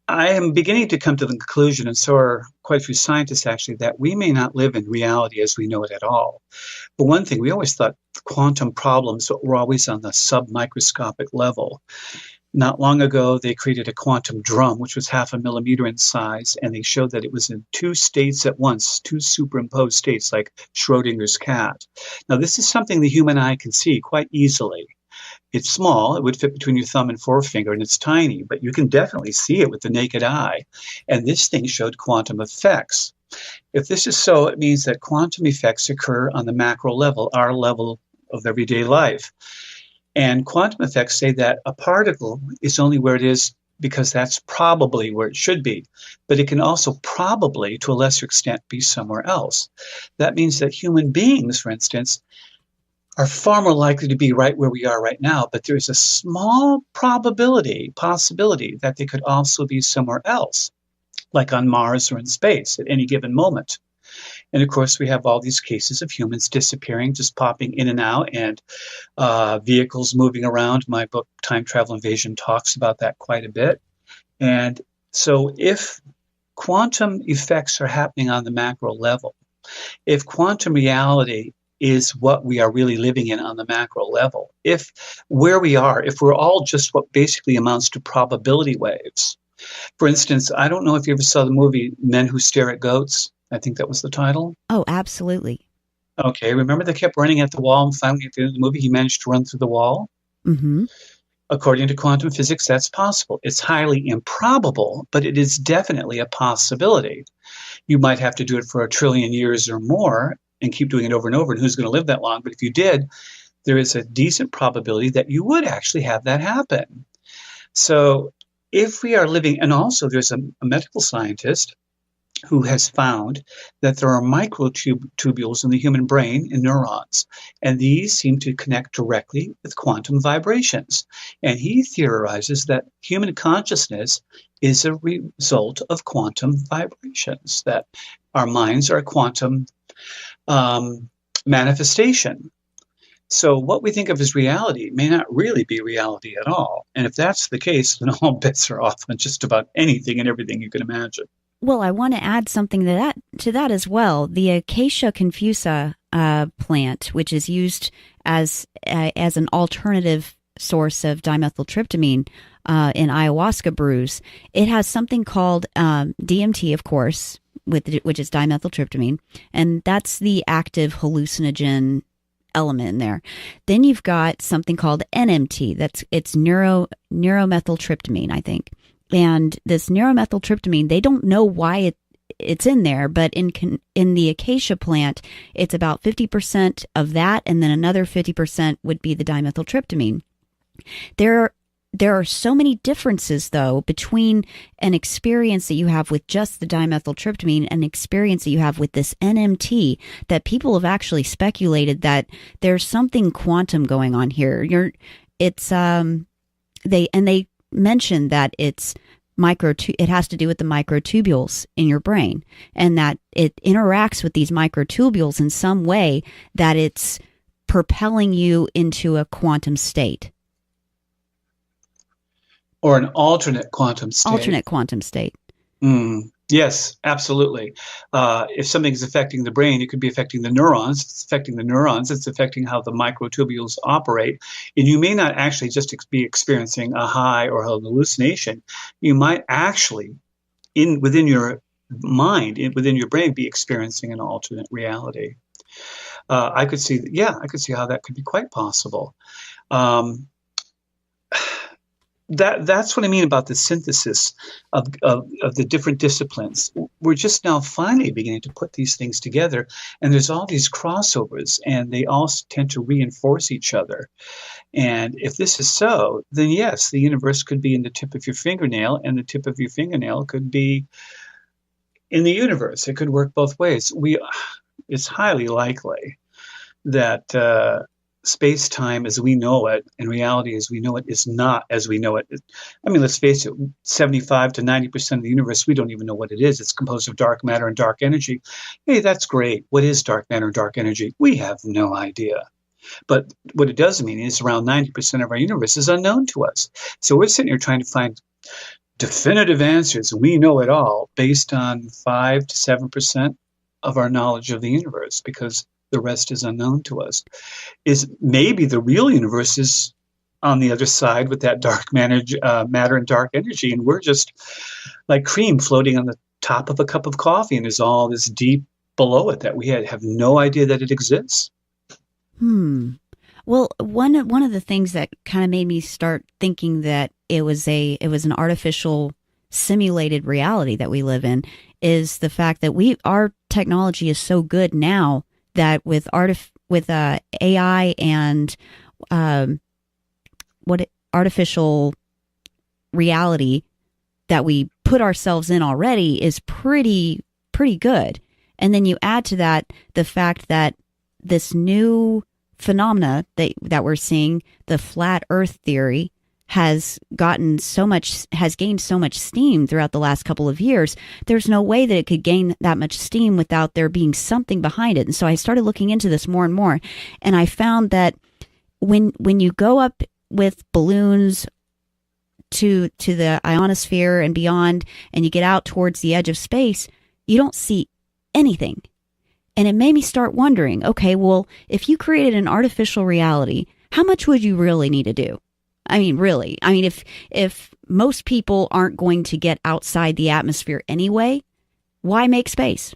I am beginning to come to the conclusion, and so are quite a few scientists actually, that we may not live in reality as we know it at all. But one thing, we always thought quantum problems were always on the submicroscopic level. Not long ago, they created a quantum drum, which was 0.5 millimeter in size, and they showed that it was in two states at once, two superimposed states, like Schrodinger's cat. Now, this is something the human eye can see quite easily. It's small, it would fit between your thumb and forefinger, and it's tiny, but you can definitely see it with the naked eye. And this thing showed quantum effects. If this is so, it means that quantum effects occur on the macro level, our level of everyday life. And quantum effects say that a particle is only where it is because that's probably where it should be. But it can also probably, to a lesser extent, be somewhere else. That means that human beings, for instance, are far more likely to be right where we are right now, but there's a small possibility that they could also be somewhere else, like on Mars or in space at any given moment. And of course, we have all these cases of humans disappearing, just popping in and out, and vehicles moving around. My book, Time Travel Invasion, talks about that quite a bit. And so if quantum effects are happening on the macro level, if quantum reality is what we are really living in on the macro level, if where we are, if we're all just what basically amounts to probability waves. For instance, I don't know if you ever saw the movie Men Who Stare at Goats. I think that was the title. Oh, absolutely. Okay, remember they kept running at the wall, and finally at the end of the movie, he managed to run through the wall? Mm-hmm. According to quantum physics, that's possible. It's highly improbable, but it is definitely a possibility. You might have to do it for 1 trillion years or more and keep doing it over and over, and who's going to live that long? But if you did, there is a decent probability that you would actually have that happen. So if we are living, and also there's a medical scientist who has found that there are microtubules in the human brain in neurons, and these seem to connect directly with quantum vibrations. And he theorizes that human consciousness is a result of quantum vibrations, that our minds are a quantum manifestation. So what we think of as reality may not really be reality at all. And if that's the case, then all bets are off on just about anything and everything you can imagine. Well, I want to add something to that as well. The Acacia confusa plant, which is used as an alternative source of dimethyltryptamine in ayahuasca brews, it has something called DMT, of course, which is dimethyltryptamine, and that's the active hallucinogen element in there. Then you've got something called NMT. It's neuromethyltryptamine, I think. And this neuromethyltryptamine, they don't know why it's in there, but in the acacia plant, it's about 50% of that, and then another 50% would be the dimethyltryptamine. There are so many differences, though, between an experience that you have with just the dimethyltryptamine and an experience that you have with this NMT, that people have actually speculated that there's something quantum going on here. They mentioned that it has to do with the microtubules in your brain, and that it interacts with these microtubules in some way, that it's propelling you into a quantum state. Or an alternate quantum state. Alternate quantum state. Yes, absolutely. If something is affecting the brain, it could be affecting the neurons. It's affecting the neurons. It's affecting how the microtubules operate. And you may not actually just be experiencing a high or a hallucination. You might actually, within your mind, within your brain, be experiencing an alternate reality. I could see how that could be quite possible. That's what I mean about the synthesis of the different disciplines. We're just now finally beginning to put these things together, and there's all these crossovers, and they all tend to reinforce each other. And if this is so, then yes, the universe could be in the tip of your fingernail, and the tip of your fingernail could be in the universe. It could work both ways. It's highly likely that space-time as we know it and reality as we know it is not as we know it. I mean, let's face it, 75 to 90% of the universe, we don't even know what it is. It's composed of dark matter and dark energy. Hey, that's great. What is dark matter and dark energy? We have no idea. But what it does mean is around 90% of our universe is unknown to us. So we're sitting here trying to find definitive answers. We know it all based on 5 to 7% of our knowledge of the universe, because the rest is unknown to us. Is maybe the real universe is on the other side with that dark matter and dark energy, and we're just like cream floating on the top of a cup of coffee, and there's all this deep below it that we have no idea that it exists. Well, one of the things that kind of made me start thinking that it was an artificial simulated reality that we live in is the fact that our technology is so good now that with AI and artificial reality that we put ourselves in already is pretty good. And then you add to that the fact that this new phenomena that we're seeing, the flat Earth theory, has gained so much steam throughout the last couple of years. There's no way that it could gain that much steam without there being something behind it. And so I started looking into this more and more, and I found that when you go up with balloons to the ionosphere and beyond, and you get out towards the edge of space, you don't see anything. And it made me start wondering, okay, well, if you created an artificial reality, how much would you really need to do? I mean, really. I mean, if most people aren't going to get outside the atmosphere anyway, why make space?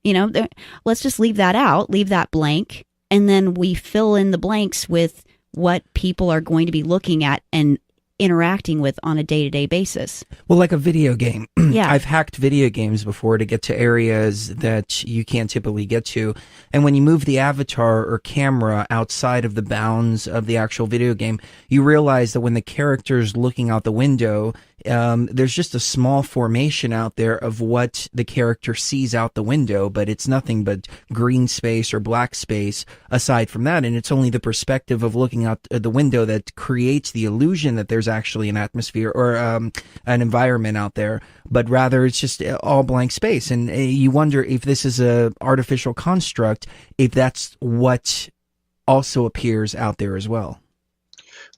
Let's just leave that out, leave that blank, and then we fill in the blanks with what people are going to be looking at and interacting with on a day-to-day basis. Well, like a video game. Yeah. I've hacked video games before to get to areas that you can't typically get to. And when you move the avatar or camera outside of the bounds of the actual video game, you realize that when the character's looking out the window, there's just a small formation out there of what the character sees out the window, but it's nothing but green space or black space aside from that. And it's only the perspective of looking out the window that creates the illusion that there's actually an atmosphere or an environment out there, but rather it's just all blank space. And you wonder if this is a artificial construct, if that's what also appears out there as well.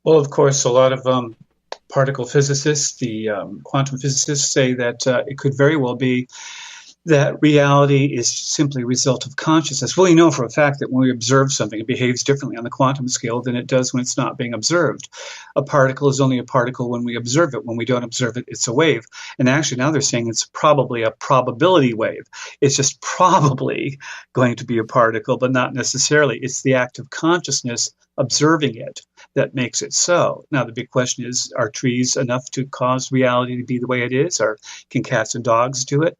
Well, of course, a lot of particle physicists, the quantum physicists, say that it could very well be that reality is simply a result of consciousness. Well, you know for a fact that when we observe something, it behaves differently on the quantum scale than it does when it's not being observed. A particle is only a particle when we observe it. When we don't observe it, it's a wave. And actually now they're saying it's probably a probability wave. It's just probably going to be a particle, but not necessarily. It's the act of consciousness observing it that makes it so. Now, the big question is, are trees enough to cause reality to be the way it is, or can cats and dogs do it?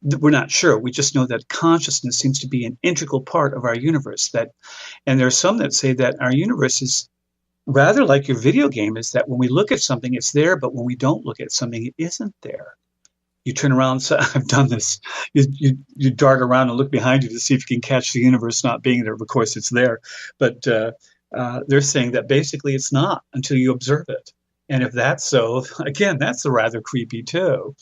We're not sure. We just know that consciousness seems to be an integral part of our universe. And there are some that say that our universe is rather like your video game, is that when we look at something, it's there, but when we don't look at something, it isn't there. You turn around and say, I've done this. You dart around and look behind you to see if you can catch the universe not being there. Of course, it's there. But they're saying that basically it's not until you observe it. And if that's so, again, that's rather creepy too.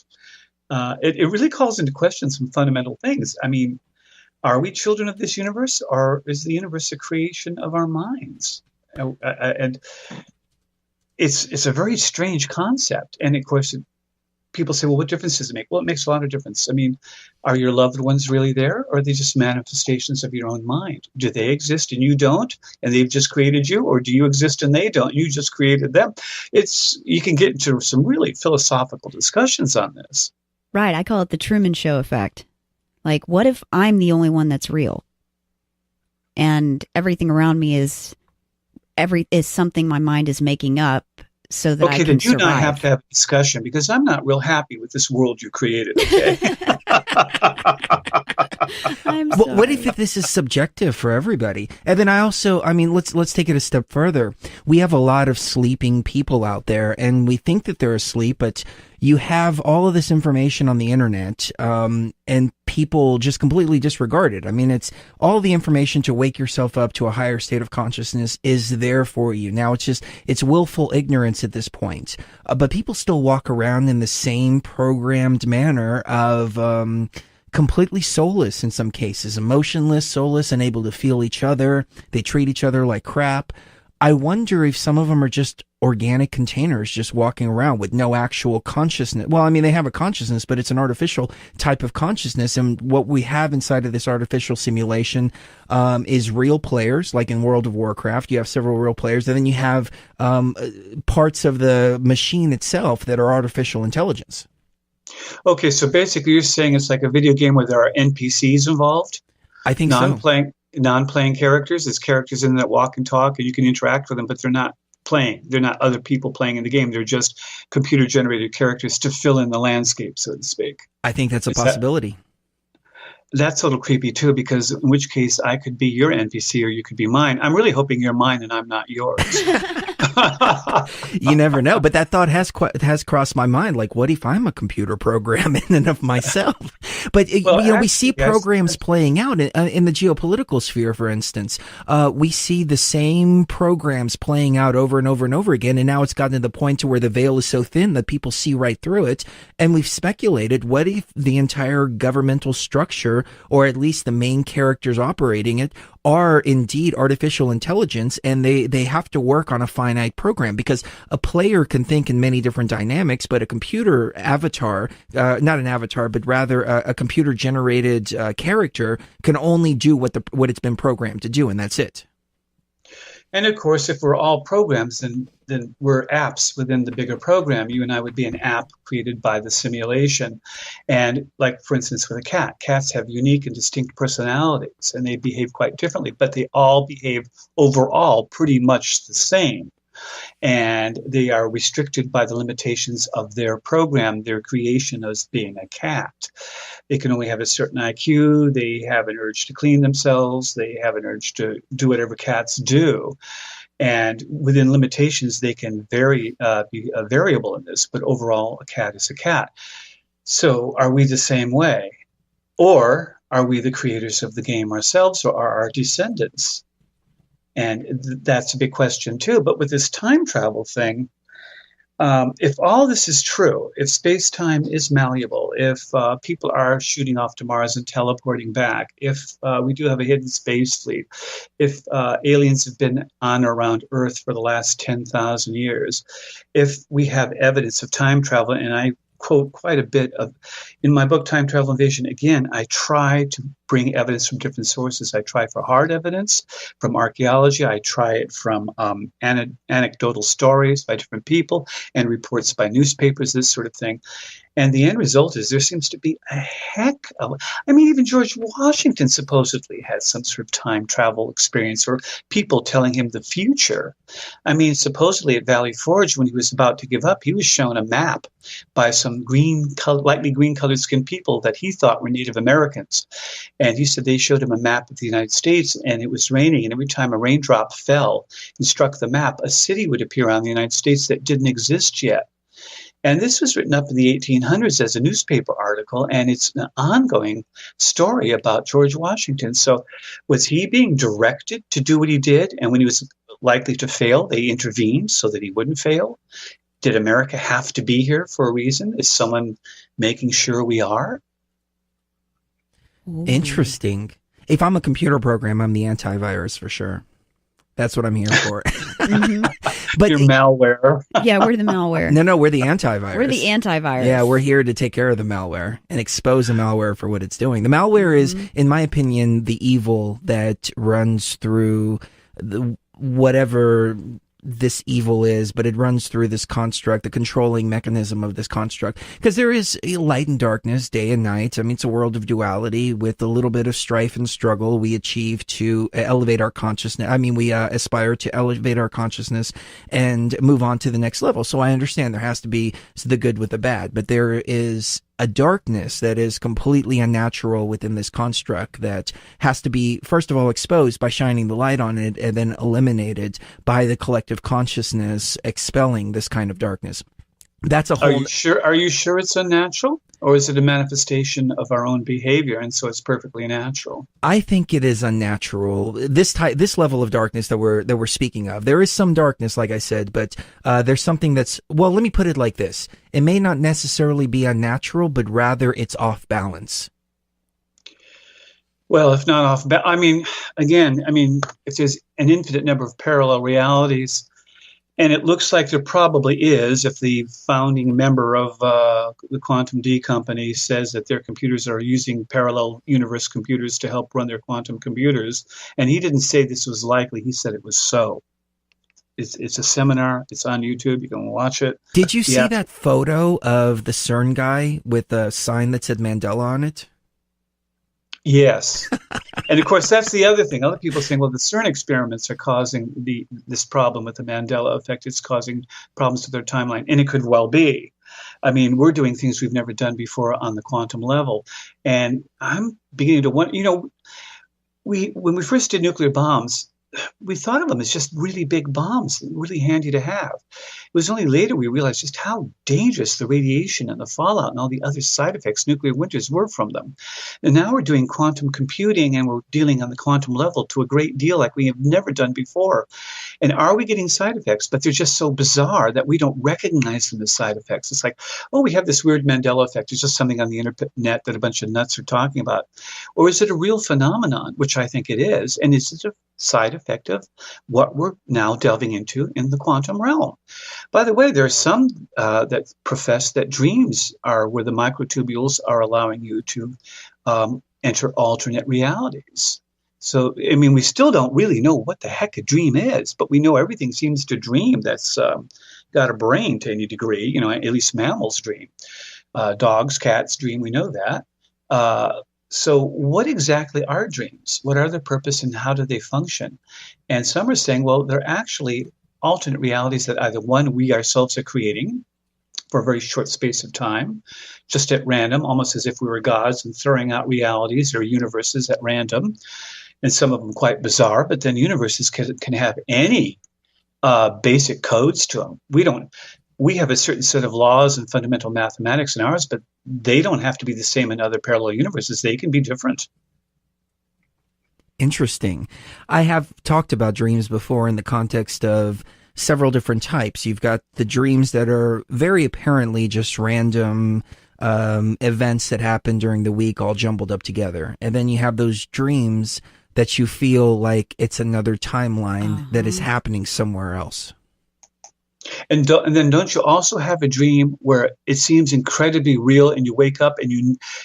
It really calls into question some fundamental things. I mean, are we children of this universe, or is the universe a creation of our minds? And it's a very strange concept. And of course, people say, well, what difference does it make? Well, it makes a lot of difference. I mean, are your loved ones really there, or are they just manifestations of your own mind? Do they exist and you don't, and they've just created you? Or do you exist and they don't, you just created them? You can get into some really philosophical discussions on this. Right. I call it the Truman Show effect. Like, what if I'm the only one that's real? And everything around me is something my mind is making up so that I can then you survive. and I have to have a discussion, because I'm not real happy with this world you created, okay? I'm sorry. What if this is subjective for everybody? And then let's take it a step further. We have a lot of sleeping people out there, and we think that they're asleep, but you have all of this information on the internet, and people just completely disregard it. I mean, it's all the information to wake yourself up to a higher state of consciousness is there for you. Now, it's willful ignorance at this point. But people still walk around in the same programmed manner of completely soulless in some cases, emotionless, soulless, unable to feel each other. They treat each other like crap. I wonder if some of them are just organic containers just walking around with no actual consciousness. Well, I mean, they have a consciousness, but it's an artificial type of consciousness. And what we have inside of this artificial simulation is real players, like in World of Warcraft. You have several real players, and then you have parts of the machine itself that are artificial intelligence. Okay, so basically you're saying it's like a video game where there are NPCs involved? I think so. Non-playing characters. There's characters in that walk and talk, and you can interact with them, but they're not playing. They're not other people playing in the game. They're just computer-generated characters to fill in the landscape, so to speak. I think that's a possibility. That's a little creepy too, because in which case I could be your NPC or you could be mine. I'm really hoping you're mine and I'm not yours. You never know, but that thought has crossed my mind. Like, what if I'm a computer program in and of myself? But we see programs playing out in the geopolitical sphere, for instance. We see the same programs playing out over and over and over again, and now it's gotten to the point to where the veil is so thin that people see right through it. And we've speculated, what if the entire governmental structure, or at least the main characters operating it, are indeed artificial intelligence, and they have to work on a finite program? Because a player can think in many different dynamics, but a computer avatar, not an avatar, but rather a computer generated character can only do what it's been programmed to do, and that's it. And of course, if we're all programs, then we're apps within the bigger program. You and I would be an app created by the simulation. And like, for instance, with a cat, cats have unique and distinct personalities, and they behave quite differently, but they all behave overall pretty much the same. And they are restricted by the limitations of their program, their creation as being a cat. They can only have a certain IQ. They have an urge to clean themselves. They have an urge to do whatever cats do. And within limitations, they can be variable in this, but overall, a cat is a cat. So are we the same way? Or are we the creators of the game ourselves, or are our descendants? And that's a big question too. But with this time travel thing, if all this is true, if space-time is malleable, if people are shooting off to Mars and teleporting back, if we do have a hidden space fleet, if aliens have been on or around Earth for the last 10,000 years, if we have evidence of time travel, and I quote quite a bit of in my book Time Travel Invasion. Again, I try to bring evidence from different sources. I try for hard evidence from archaeology. I try it from anecdotal stories by different people and reports by newspapers, this sort of thing. And the end result is there seems to be a heck of, I mean, even George Washington supposedly had some sort of time travel experience, or people telling him the future. I mean, supposedly at Valley Forge, when he was about to give up, he was shown a map by some lightly green colored skinned people that he thought were Native Americans. And he said they showed him a map of the United States, and it was raining. And every time a raindrop fell and struck the map, a city would appear on the United States that didn't exist yet. And this was written up in the 1800s as a newspaper article, and it's an ongoing story about George Washington. So was he being directed to do what he did? And when he was likely to fail, they intervened so that he wouldn't fail? Did America have to be here for a reason? Is someone making sure we are? Interesting. If I'm a computer program, I'm the antivirus for sure. That's what I'm here for. Mm-hmm. But you're malware. Yeah, we're the malware. No, we're the antivirus. We're the antivirus. Yeah, we're here to take care of the malware and expose the malware for what it's doing. The malware is, in my opinion, the evil that runs through whatever this evil is, but it runs through this construct, the controlling mechanism of this construct. Because there is light and darkness, day and night. I mean, it's a world of duality with a little bit of strife and struggle. We achieve to elevate our consciousness. I mean, we aspire to elevate our consciousness and move on to the next level. So I understand there has to be the good with the bad, but there is a darkness that is completely unnatural within this construct that has to be, first of all, exposed by shining the light on it, and then eliminated by the collective consciousness expelling this kind of darkness. That's a whole. Are you sure it's unnatural, or is it a manifestation of our own behavior, and so it's perfectly natural? I think it is unnatural. This level of darkness that we're speaking of. There is some darkness, like I said, but there's something that's, well, let me put it like this: it may not necessarily be unnatural, but rather it's off balance. Well, if not off balance, if there's an infinite number of parallel realities. And it looks like there probably is, if the founding member of the Quantum D company says that their computers are using parallel universe computers to help run their quantum computers. And he didn't say this was likely. He said it was so. It's a seminar. It's on YouTube. You can watch it. Did you see that photo of the CERN guy with a sign that said Mandela on it? Yes. And of course, that's the other thing. Other people saying, well, the CERN experiments are causing this problem with the Mandela effect. It's causing problems with their timeline. And it could well be. I mean, we're doing things we've never done before on the quantum level. And I'm beginning to wonder, when we first did nuclear bombs, we thought of them as just really big bombs, really handy to have. It was only later we realized just how dangerous the radiation and the fallout and all the other side effects nuclear winters were from them. And now we're doing quantum computing, and we're dealing on the quantum level to a great deal like we have never done before. And are we getting side effects? But they're just so bizarre that we don't recognize them as side effects. It's like, oh, we have this weird Mandela effect. It's just something on the internet that a bunch of nuts are talking about. Or is it a real phenomenon, which I think it is? And is it a side effect of what we're now delving into in the quantum realm? By the way, there are some that profess that dreams are where the microtubules are allowing you to enter alternate realities. So, I mean, we still don't really know what the heck a dream is, but we know everything seems to dream that's got a brain to any degree, at least mammals dream. Dogs, cats dream, we know that. So what exactly are dreams? What are their purpose and how do they function? And some are saying, well, they're actually alternate realities that either one, we ourselves are creating for a very short space of time, just at random, almost as if we were gods and throwing out realities or universes at random. And some of them quite bizarre, but then universes can have any basic codes to them. We have a certain set of laws and fundamental mathematics in ours, but they don't have to be the same in other parallel universes. They can be different. Interesting. I have talked about dreams before in the context of several different types. You've got the dreams that are very apparently just random events that happen during the week all jumbled up together. And then you have those dreams that you feel like it's another timeline that is happening somewhere else. And then don't you also have a dream where it seems incredibly real, and you wake up and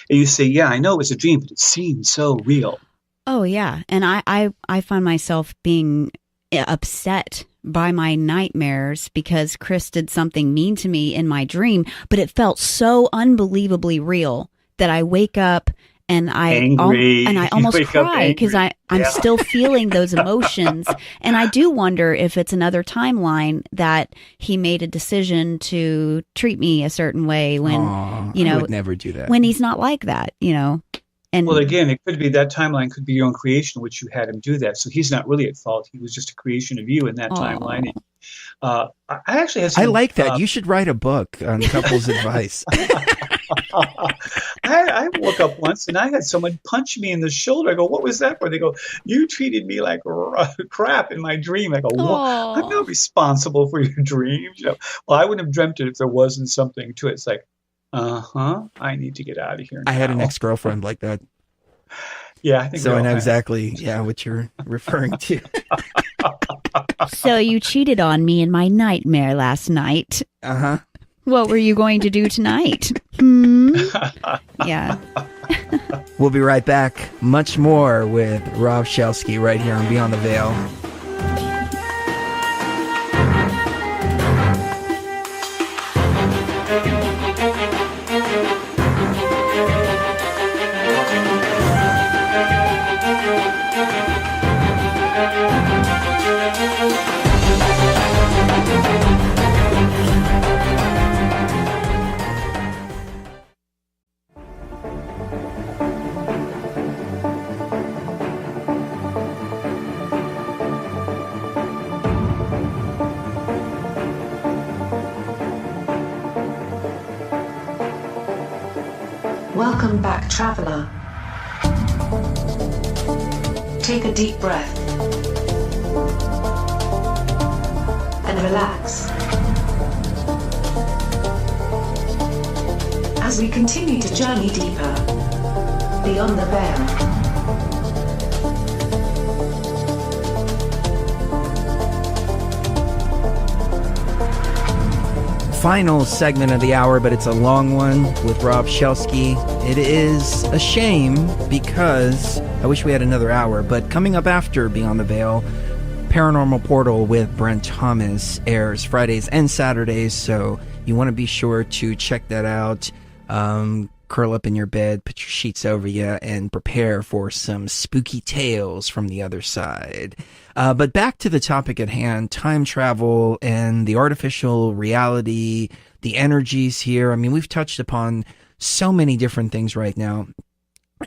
you say, yeah, I know it was a dream, but it seemed so real. Oh, yeah. And I find myself being upset by my nightmares because Chris did something mean to me in my dream, but it felt so unbelievably real that I wake up and I almost cry because I'm still feeling those emotions. And I do wonder if it's another timeline that he made a decision to treat me a certain way when, I would never do that. When he's not like that, And well, again, it could be that timeline could be your own creation, which you had him do that. So he's not really at fault. He was just a creation of you in that timeline. I actually had I like that. You should write a book on couples advice. I woke up once and I had someone punch me in the shoulder. I go, what was that for? They go, you treated me like crap in my dream. I go, what? I'm not responsible for your dreams. Well, I wouldn't have dreamt it if there wasn't something to it. It's like, I need to get out of here now. I had an ex-girlfriend like that. Yeah, I think so. I know exactly, what you're referring to. So you cheated on me in my nightmare last night. Uh-huh. What were you going to do tonight? Yeah. We'll be right back. Much more with Rob Shelsky right here on Beyond the Veil. Welcome back, traveler. Take a deep breath and relax as we continue to journey deeper beyond the veil. Final segment of the hour, but it's a long one with Rob Shelsky. It is a shame because I wish we had another hour, but coming up after Beyond the Veil, Paranormal Portal with Brent Thomas airs Fridays and Saturdays, so you want to be sure to check that out. Curl up in your bed, put your sheets over you, and prepare for some spooky tales from the other side. But back to the topic at hand, time travel and the artificial reality, the energies here. I mean, we've touched upon so many different things right now.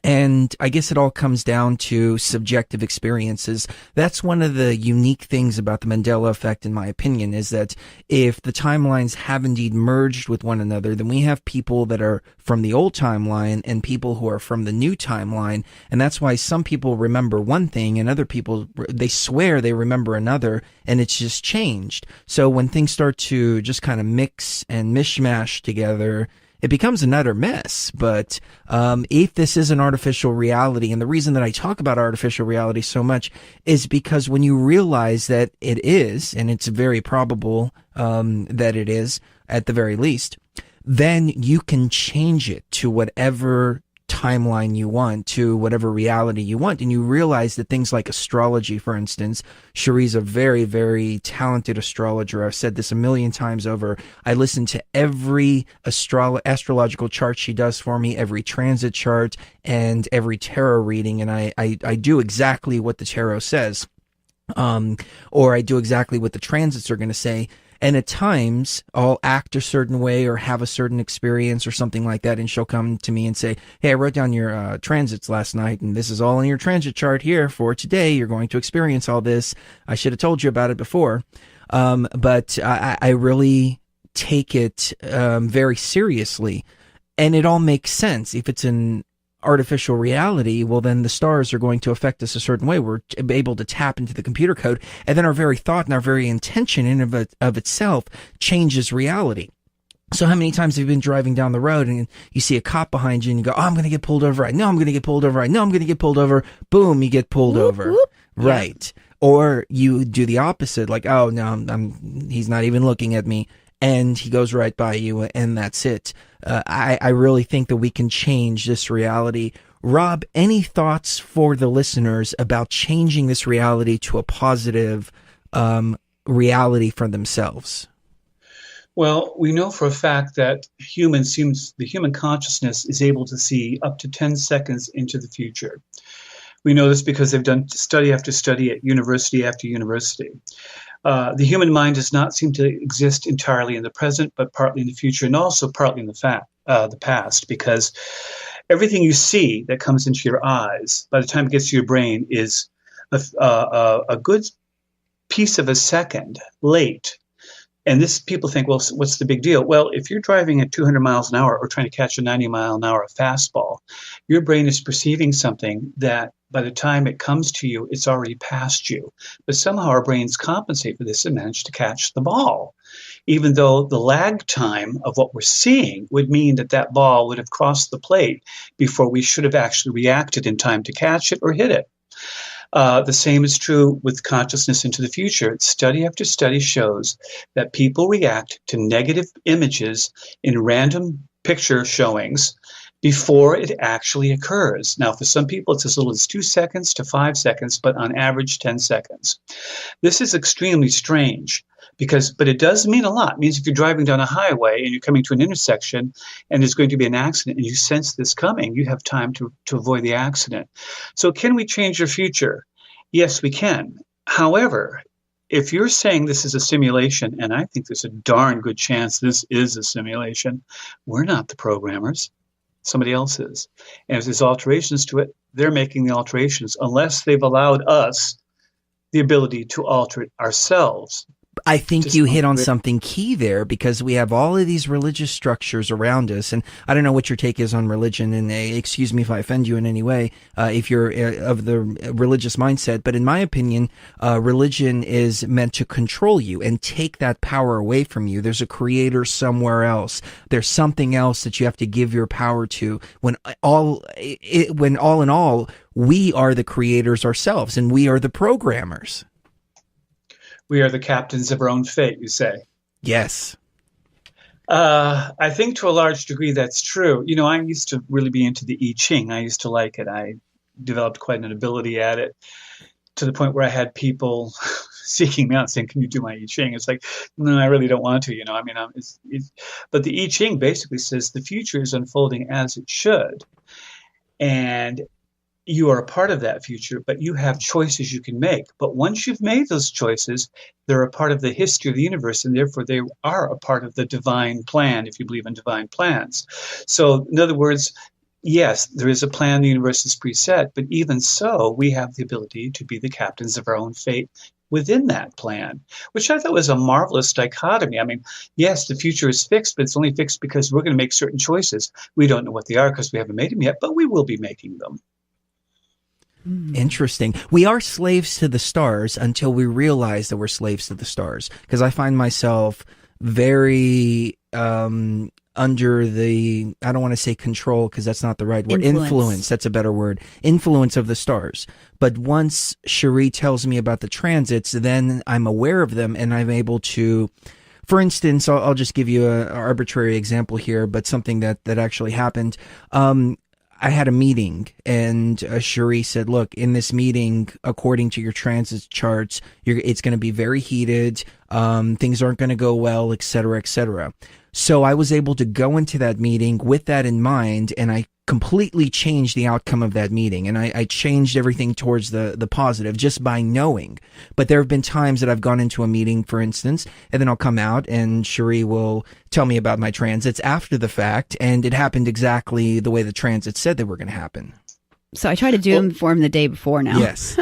And I guess it all comes down to subjective experiences. That's one of the unique things about the Mandela effect, in my opinion, is that if the timelines have indeed merged with one another, then we have people that are from the old timeline and people who are from the new timeline. And that's why some people remember one thing and other people, they swear they remember another, and it's just changed. So when things start to just kind of mix and mishmash together, it becomes an utter mess. But if this is an artificial reality, and the reason that I talk about artificial reality so much is because when you realize that it is, and it's very probable that it is at the very least, then you can change it to whatever timeline you want, to whatever reality you want. And you realize that things like astrology, for instance, Cherie's a very, very talented astrologer. I've said this a million times over. I listen to every astrological chart she does for me, every transit chart and every tarot reading. And I do exactly what the tarot says, or I do exactly what the transits are going to say. And at times, I'll act a certain way or have a certain experience or something like that, and she'll come to me and say, hey, I wrote down your transits last night, and this is all in your transit chart here for today. You're going to experience all this. I should have told you about it before. But I really take it very seriously, and it all makes sense. If it's an artificial reality, well, then the stars are going to affect us a certain way. We're able to tap into the computer code, and then our very thought and our very intention in of itself changes reality. So how many times have you been driving down the road and you see a cop behind you and you go, oh, I'm going to get pulled over. I know I'm going to get pulled over. I know I'm going to get pulled over. Boom, you get pulled over. Whoop. Right. Yeah. Or you do the opposite, like, oh, no, he's not even looking at me. And he goes right by you, and that's it. I really think that we can change this reality. Rob, any thoughts for the listeners about changing this reality to a positive reality for themselves? Well, we know for a fact that the human consciousness is able to see up to 10 seconds into the future. We know this because they've done study after study at university after university. The human mind does not seem to exist entirely in the present, but partly in the future, and also partly in the past, because everything you see that comes into your eyes, by the time it gets to your brain, is a good piece of a second late. And this, people think, well, what's the big deal? Well, if you're driving at 200 miles an hour or trying to catch a 90-mile-an-hour fastball, your brain is perceiving something that by the time it comes to you, it's already past you. But somehow our brains compensate for this and manage to catch the ball, even though the lag time of what we're seeing would mean that that ball would have crossed the plate before we should have actually reacted in time to catch it or hit it. The same is true with consciousness into the future. Study after study shows that people react to negative images in random picture showings before it actually occurs. Now, for some people, it's as little as 2 seconds to 5 seconds, but on average, 10 seconds. This is extremely strange. But it does mean a lot. It means if you're driving down a highway and you're coming to an intersection and there's going to be an accident and you sense this coming, you have time to avoid the accident. So can we change your future? Yes, we can. However, if you're saying this is a simulation, and I think there's a darn good chance this is a simulation, we're not the programmers. Somebody else is. And if there's alterations to it, they're making the alterations, unless they've allowed us the ability to alter it ourselves. I think you hit on something key there, because we have all of these religious structures around us, and I don't know what your take is on religion, and excuse me if I offend you in any way, if you're of the religious mindset, but in my opinion, religion is meant to control you and take that power away from you. There's a creator somewhere else. There's something else that you have to give your power to, when all in all, we are the creators ourselves, and we are the programmers. We are the captains of our own fate, you say? Yes. I think to a large degree that's true. You know, I used to really be into the I Ching. I used to like it. I developed quite an ability at it, to the point where I had people seeking me out saying, can you do my I Ching? It's like, no, I really don't want to, you know. I mean, but the I Ching basically says the future is unfolding as it should. And you are a part of that future, but you have choices you can make. But once you've made those choices, they're a part of the history of the universe, and therefore they are a part of the divine plan, if you believe in divine plans. So, in other words, yes, there is a plan, the universe is preset, but even so, we have the ability to be the captains of our own fate within that plan, which I thought was a marvelous dichotomy. I mean, yes, the future is fixed, but it's only fixed because we're going to make certain choices. We don't know what they are because we haven't made them yet, but we will be making them. Interesting. We are slaves to the stars until we realize that we're slaves to the stars. Because I find myself very under the, I don't want to say control, because that's not the right word. Influence. That's a better word. Influence of the stars. But once Cherie tells me about the transits, then I'm aware of them and I'm able to, for instance, I'll just give you an arbitrary example here, but something that actually happened. I had a meeting, and Cherie said, look, in this meeting, according to your transit charts, it's going to be very heated, things aren't going to go well, et cetera, et cetera. So I was able to go into that meeting with that in mind, and I completely changed the outcome of that meeting, and I changed everything towards the positive just by knowing. But there have been times that I've gone into a meeting, for instance, and then I'll come out and Cherie will tell me about my transits after the fact, and it happened exactly the way the transits said they were going to happen. So I try to do them for him the day before now. Yes.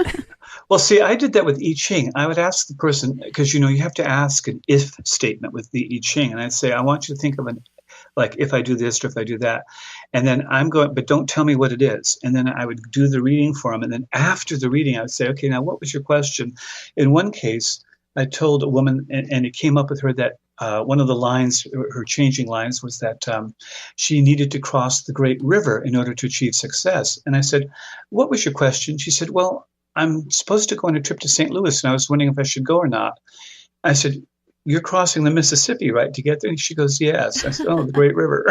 Well, see, I did that with I Ching. I would ask the person, because you have to ask an if statement with the I Ching, and I'd say, I want you to think of an, like, if I do this or if I do that, and then I'm going, but don't tell me what it is. And then I would do the reading for them, and then after the reading, I would say, okay, now what was your question? In one case, I told a woman, and it came up with her that one of the lines, her changing lines, was that she needed to cross the Great River in order to achieve success. And I said, what was your question? She said, well, I'm supposed to go on a trip to St. Louis, and I was wondering if I should go or not. I said, you're crossing the Mississippi, right, to get there? And she goes, yes. I said, oh, the Great River.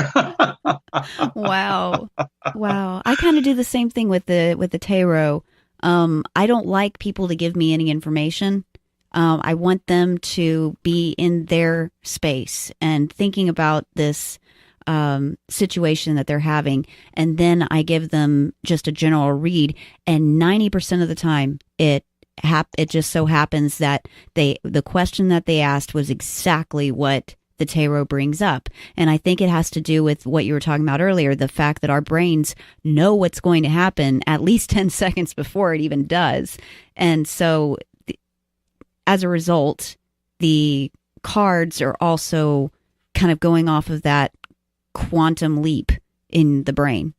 Wow. Wow. I kind of do the same thing with the tarot. I don't like people to give me any information. I want them to be in their space and thinking about this situation that they're having, and then I give them just a general read, and 90% of the time it just so happens that the question that they asked was exactly what the tarot brings up. And I think it has to do with what you were talking about earlier, the fact that our brains know what's going to happen at least 10 seconds before it even does. And so as a result, the cards are also kind of going off of that quantum leap in the brain.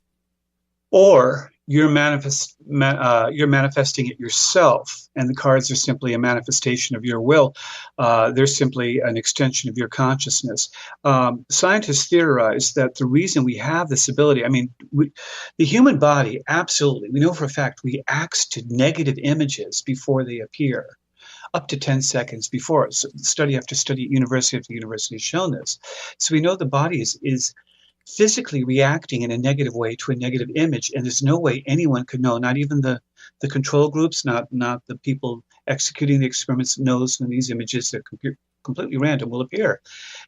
Or you're manifesting it yourself, and the cards are simply a manifestation of your will. They're simply an extension of your consciousness. Scientists theorize that the reason we have this ability, the human body, absolutely, we know for a fact, reacts to negative images before they appear, up to 10 seconds before. So study after study, university after university has shown this. So we know the body is physically reacting in a negative way to a negative image, and there's no way anyone could know, not even the control groups, not the people executing the experiments, knows when these images that are completely random will appear.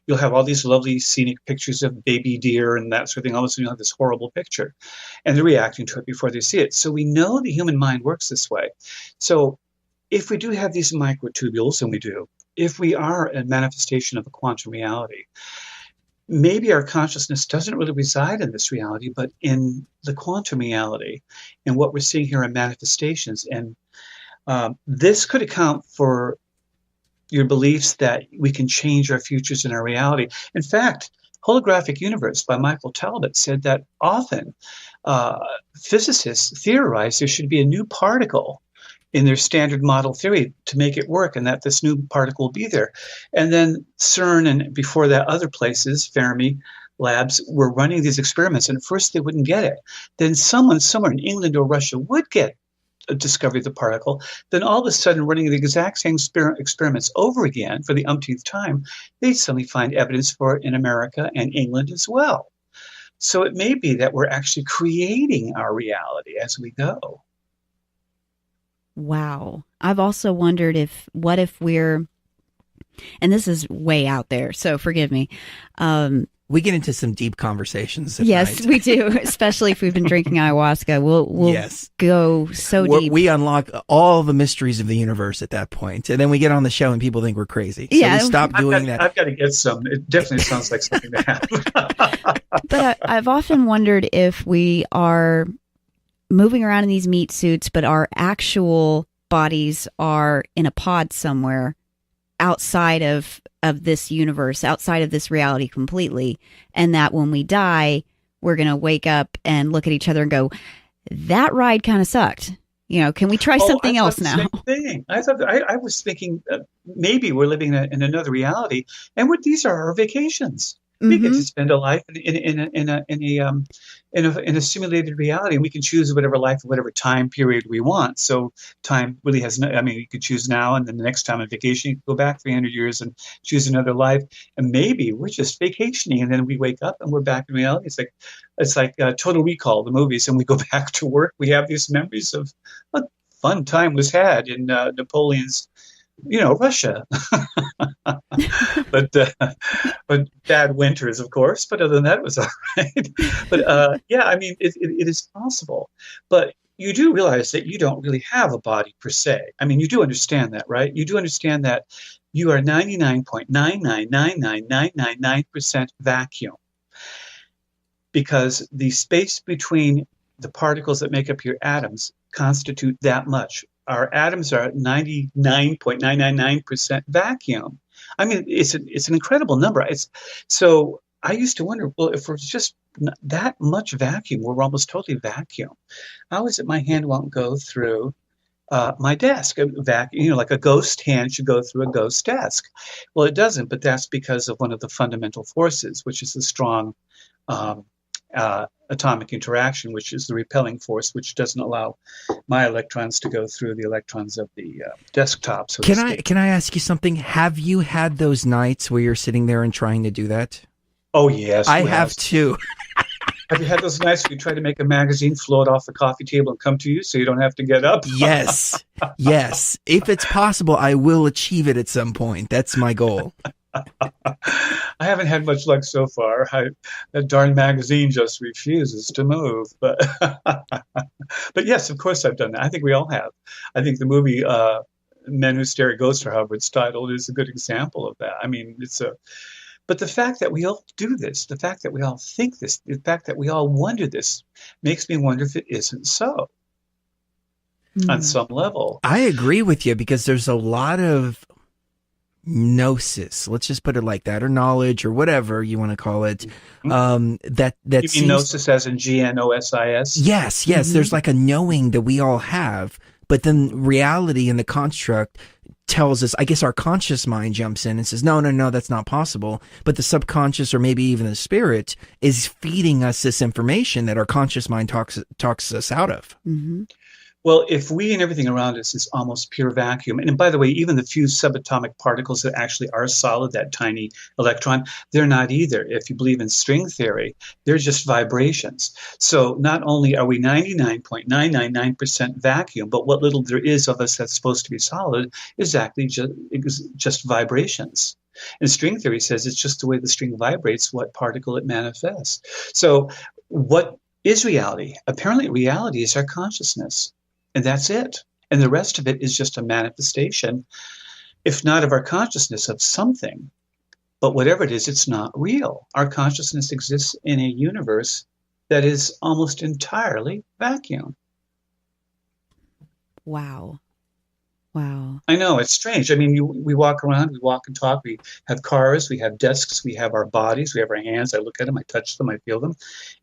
You'll have all these lovely scenic pictures of baby deer and that sort of thing. All of a sudden you'll have this horrible picture, and they're reacting to it before they see it. So we know the human mind works this way. So if we do have these microtubules, and we do, if we are a manifestation of a quantum reality, maybe our consciousness doesn't really reside in this reality, but in the quantum reality. And what we're seeing here are manifestations. And this could account for your beliefs that we can change our futures and our reality. In fact, Holographic Universe by Michael Talbot said that often physicists theorize there should be a new particle in their standard model theory to make it work, and that this new particle will be there. And then CERN, and before that other places, Fermi labs, were running these experiments, and at first they wouldn't get it. Then someone somewhere in England or Russia would get a discovery of the particle. Then all of a sudden, running the exact same experiments over again for the umpteenth time, they suddenly find evidence for it in America and England as well. So it may be that we're actually creating our reality as we go. Wow. I've also wondered what if we're, and this is way out there, so forgive me. We get into some deep conversations. Yes, we do, especially if we've been drinking ayahuasca. We'll yes. go so deep. We unlock all the mysteries of the universe at that point, and then we get on the show and people think we're crazy. So we stop doing that. I've got to get some. It definitely sounds like something to have. But I've often wondered if we are moving around in these meat suits, but our actual bodies are in a pod somewhere outside of this universe, outside of this reality completely. And that when we die, we're going to wake up and look at each other and go, that ride kind of sucked. Can we try something else now? Same thing. I was thinking maybe we're living in another reality, and these are our vacations. We get to spend a life in a simulated reality, and we can choose whatever life, whatever time period we want. So time really has no. You could choose now, and then the next time on vacation, you can go back 300 years and choose another life. And maybe we're just vacationing, and then we wake up and we're back in reality. It's like Total Recall, the movies, and we go back to work. We have these memories of a fun time was had in Napoleon's, Russia. but bad winters, of course. But other than that, it was all right. But it is possible. But you do realize that you don't really have a body per se. You do understand that, right? You do understand that you are 99.9999999% vacuum, because the space between the particles that make up your atoms constitute that much. our atoms are 99.999% vacuum. I mean, it's an incredible number. So I used to wonder, well, if we're just that much vacuum, we're almost totally vacuum. How is it my hand won't go through my desk? Like a ghost hand should go through a ghost desk. Well, it doesn't, but that's because of one of the fundamental forces, which is the strong atomic interaction, which is the repelling force, which doesn't allow my electrons to go through the electrons of the desktop. So can I ask you something? Have you had those nights where you're sitting there and trying to do that? Oh yes, I have too. Have you had those nights where you try to make a magazine float off the coffee table and come to you so you don't have to get up? Yes. If it's possible, I will achieve it at some point. That's my goal. I haven't had much luck so far. That darn magazine just refuses to move. But yes, of course I've done that. I think we all have. I think the movie Men Who Stare at Ghosts, or however it's titled, is a good example of that. I mean, but the fact that we all do this, the fact that we all think this, the fact that we all wonder this makes me wonder if it isn't so on some level. I agree with you, because there's a lot of gnosis, let's just put it like that, or knowledge, or whatever you want to call it. That you mean gnosis as in GNOSIS? Yes. There's like a knowing that we all have, but then reality and the construct tells us, I guess our conscious mind jumps in and says, no, that's not possible. But the subconscious, or maybe even the spirit, is feeding us this information that our conscious mind talks us out of. Mm-hmm. Well, if we and everything around us is almost pure vacuum, and by the way, even the few subatomic particles that actually are solid, that tiny electron, they're not either. If you believe in string theory, they're just vibrations. So not only are we 99.999% vacuum, but what little there is of us that's supposed to be solid is actually just vibrations. And string theory says it's just the way the string vibrates, what particle it manifests. So what is reality? Apparently reality is our consciousness. And that's it. And the rest of it is just a manifestation, if not of our consciousness, of something. But whatever it is, it's not real. Our consciousness exists in a universe that is almost entirely vacuum. Wow. I know, it's strange. I mean, we walk around, we walk and talk, we have cars, we have desks, we have our bodies, we have our hands. I look at them, I touch them, I feel them.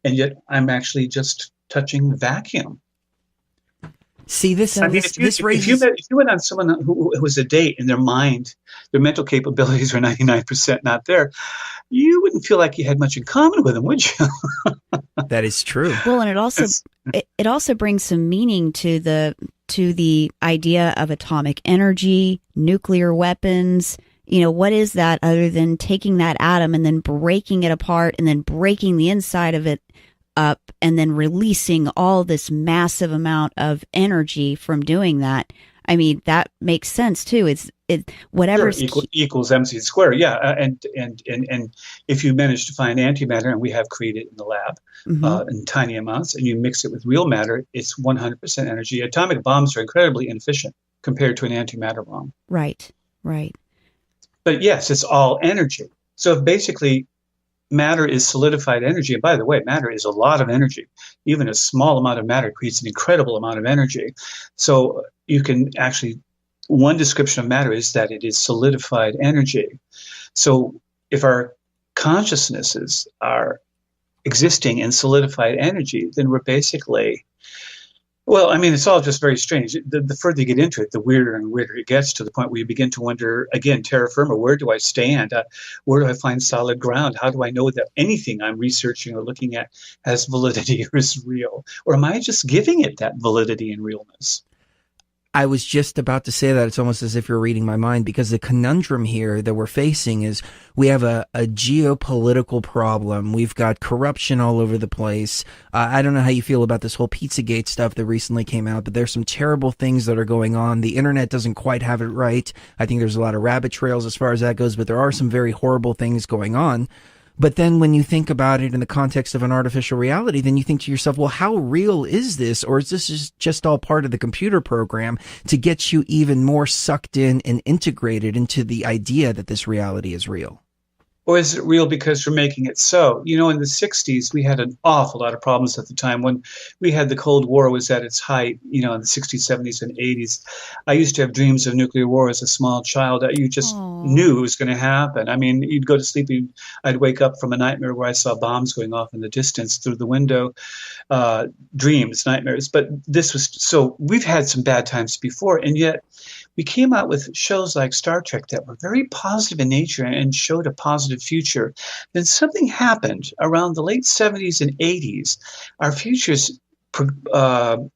And yet I'm actually just touching vacuum. See, this raises... If you went on someone who was a date and their mind, their mental capabilities were 99% not there, you wouldn't feel like you had much in common with them, would you? That is true. Well, and it also brings some meaning to the idea of atomic energy, nuclear weapons. You know, what is that other than taking that atom and then breaking it apart and then breaking the inside of it up and then releasing all this massive amount of energy from doing that? I mean, that makes sense too. Whatever equals MC squared. Yeah, and if you manage to find antimatter, and we have created it in the lab in tiny amounts, and you mix it with real matter, it's 100% energy. Atomic bombs are incredibly inefficient compared to an antimatter bomb. Right. But yes, it's all energy. So if basically matter is solidified energy, and by the way, matter is a lot of energy. Even a small amount of matter creates an incredible amount of energy. So you can actually, one description of matter is that it is solidified energy. So if our consciousnesses are existing in solidified energy, then we're basically, well, I mean, it's all just very strange. The further you get into it, the weirder and weirder it gets, to the point where you begin to wonder, again, terra firma, where do I stand? Where do I find solid ground? How do I know that anything I'm researching or looking at has validity or is real? Or am I just giving it that validity and realness? I was just about to say that. It's almost as if you're reading my mind, because the conundrum here that we're facing is we have a geopolitical problem. We've got corruption all over the place. I don't know how you feel about this whole Pizzagate stuff that recently came out, but there's some terrible things that are going on. The internet doesn't quite have it right. I think there's a lot of rabbit trails as far as that goes, but there are some very horrible things going on. But then when you think about it in the context of an artificial reality, then you think to yourself, well, how real is this? Or is this just all part of the computer program to get you even more sucked in and integrated into the idea that this reality is real? Or is it real because we're making it so? You know, in the 60s, we had an awful lot of problems at the time when we had the Cold War was at its height, you know, in the 60s, 70s, and 80s. I used to have dreams of nuclear war as a small child that you just knew it was going to happen. I mean, you'd go to sleep, I'd wake up from a nightmare where I saw bombs going off in the distance through the window. Dreams, nightmares. But this was, so we've had some bad times before, and yet we came out with shows like Star Trek that were very positive in nature and showed a positive future. Then something happened around the late 70s and 80s. Our futures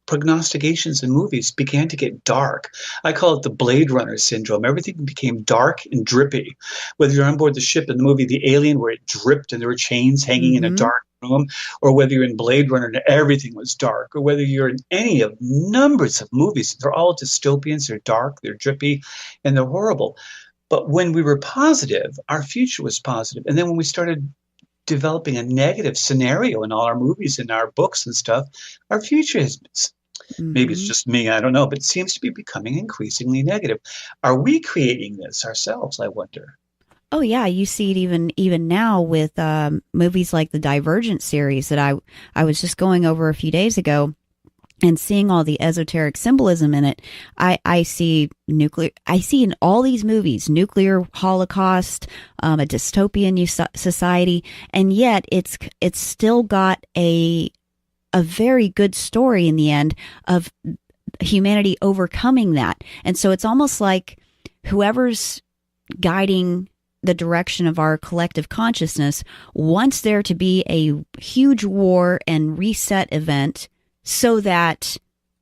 prognostications in movies began to get dark. I call it the Blade Runner syndrome. Everything became dark and drippy. Whether you're on board the ship in the movie The Alien, where it dripped and there were chains hanging in a dark room, or whether you're in Blade Runner and everything was dark, or whether you're in any of numbers of movies, they're all dystopians, they're dark, they're drippy, and they're horrible. But when we were positive, our future was positive. And then when we started developing a negative scenario in all our movies and our books and stuff, our future is, maybe it's just me, I don't know, but it seems to be becoming increasingly negative. Are we creating this ourselves, I wonder? Oh yeah, you see it even now with movies like the Divergent series that I was just going over a few days ago, and seeing all the esoteric symbolism in it. I see in all these movies, nuclear holocaust, a dystopian society, and yet it's still got a very good story in the end of humanity overcoming that. And so it's almost like whoever's guiding the direction of our collective consciousness wants there to be a huge war and reset event so that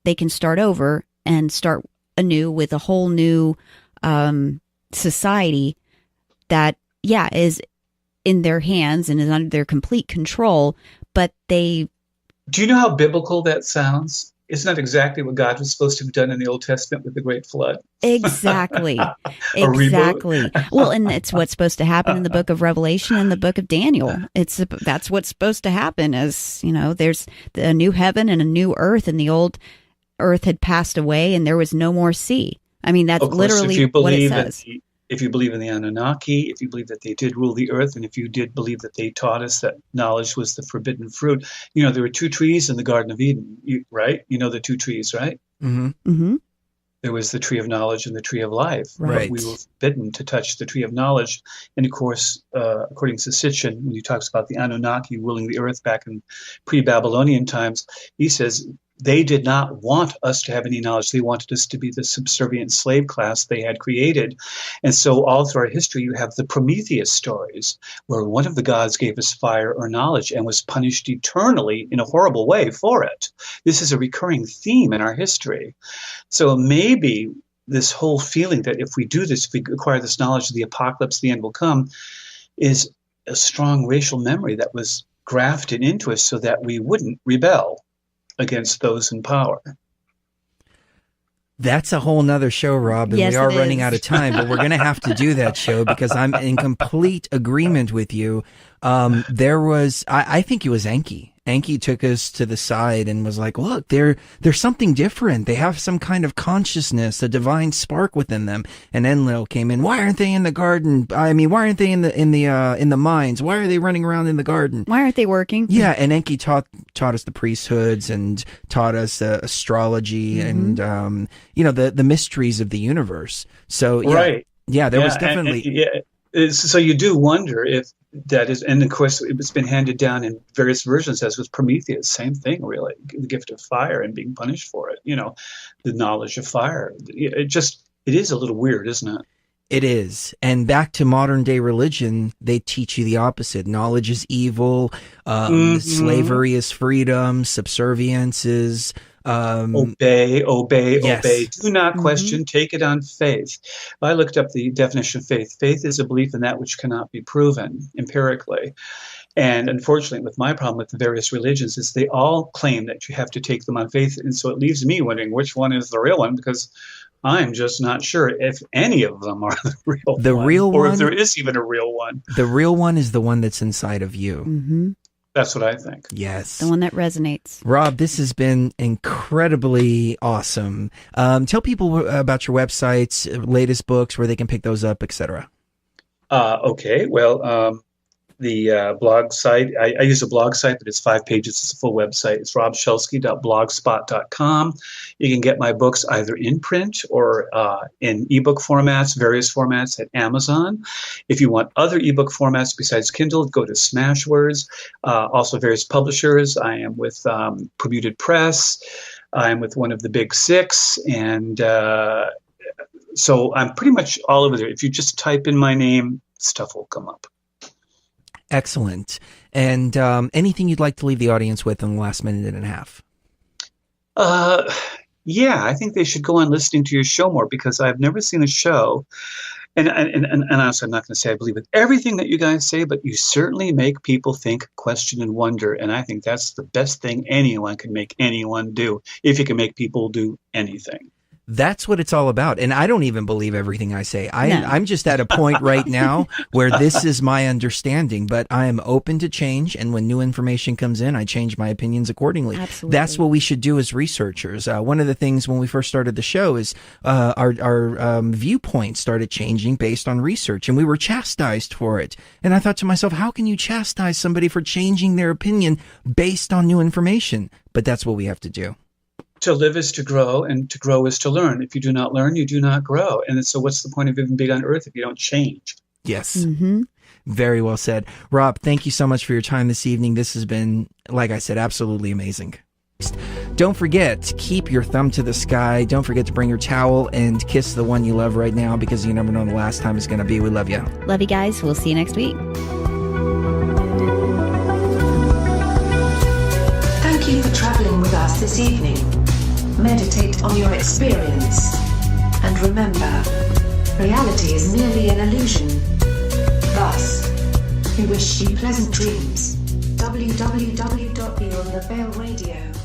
they can start over and start anew with a whole new society that, is in their hands and is under their complete control. But they... Do you know how biblical that sounds? Isn't that exactly what God was supposed to have done in the Old Testament with the Great Flood? Exactly. Exactly. Well, and it's what's supposed to happen in the book of Revelation and the book of Daniel. That's what's supposed to happen, as, you know, there's a new heaven and a new earth, and the old earth had passed away and there was no more sea. I mean, that's literally what it says. If you believe in the Anunnaki, if you believe that they did rule the earth, and if you did believe that they taught us that knowledge was the forbidden fruit, you know, there were two trees in the Garden of Eden, right? You know the two trees, right? Mm-hmm. Mm-hmm. There was the tree of knowledge and the tree of life. Right. We were forbidden to touch the tree of knowledge. And of course, according to Sitchin, when he talks about the Anunnaki ruling the earth back in pre-Babylonian times, he says they did not want us to have any knowledge. They wanted us to be the subservient slave class they had created. And so all through our history, you have the Prometheus stories, where one of the gods gave us fire or knowledge and was punished eternally in a horrible way for it. This is a recurring theme in our history. So maybe this whole feeling that if we do this, if we acquire this knowledge, the apocalypse, the end will come, is a strong racial memory that was grafted into us so that we wouldn't rebel against those in power. That's a whole nother show, Rob, and yes, we are running out of time, but we're going to have to do that show because I'm in complete agreement with you. There was, I think it was Enki. Enki took us to the side and was like, look, there's something different. They have some kind of consciousness, a divine spark within them. And Enlil came in. Why aren't they in the garden? I mean, why aren't they in the mines? Why are they running around in the garden? Why aren't they working? Yeah. And Enki taught us the priesthoods and taught us astrology and, you know, the mysteries of the universe. So, yeah. Right. Yeah, there was definitely. So you do wonder if that is, and of course it's been handed down in various versions, as with Prometheus, same thing, really, the gift of fire and being punished for it, you know, the knowledge of fire. It is a little weird, isn't it? It is. And back to modern day religion, they teach you the opposite. Knowledge is evil. Slavery is freedom. Subservience is obey. Yes. Do not question. Take it on faith. I looked up the definition of faith. Faith is a belief in that which cannot be proven empirically. And unfortunately, with my problem with the various religions is they all claim that you have to take them on faith. And so it leaves me wondering which one is the real one, because I'm just not sure if any of them are the real one. The real one? Or if there is even a real one. The real one is the one that's inside of you. Mm-hmm. That's what I think. Yes. The one that resonates. Rob, this has been incredibly awesome. Tell people about your websites, latest books, where they can pick those up, etc. Okay, well, the blog site, I use a blog site, but it's 5 pages. It's a full website. It's robshelsky.blogspot.com. You can get my books either in print or in ebook formats, various formats at Amazon. If you want other ebook formats besides Kindle, go to Smashwords. Also various publishers. I am with Permuted Press. I'm with one of the big 6, and so I'm pretty much all over there. If you just type in my name, stuff will come up. Excellent. And anything you'd like to leave the audience with in the last minute and a half? Yeah, I think they should go on listening to your show more, because I've never seen a show. And honestly, I'm not going to say I believe with everything that you guys say, but you certainly make people think, question, and wonder. And I think that's the best thing anyone can make anyone do, if you can make people do anything. That's what it's all about. And I don't even believe everything I say. No. I'm just at a point right now where this is my understanding, but I am open to change. And when new information comes in, I change my opinions accordingly. Absolutely. That's what we should do as researchers. One of the things when we first started the show is our viewpoints started changing based on research, and we were chastised for it. And I thought to myself, how can you chastise somebody for changing their opinion based on new information? But that's what we have to do. To live is to grow, and to grow is to learn. If you do not learn, you do not grow. And so what's the point of even being on Earth if you don't change? Yes. Mm-hmm. Very well said. Rob, thank you so much for your time this evening. This has been, like I said, absolutely amazing. Don't forget, keep your thumb to the sky. Don't forget to bring your towel and kiss the one you love right now, because you never know when the last time is going to be. We love you. Love you guys. We'll see you next week. Thank you for traveling with us this evening. Meditate on your experience. And remember, reality is merely an illusion. Thus, we wish you pleasant dreams. www.beyondtheveilradio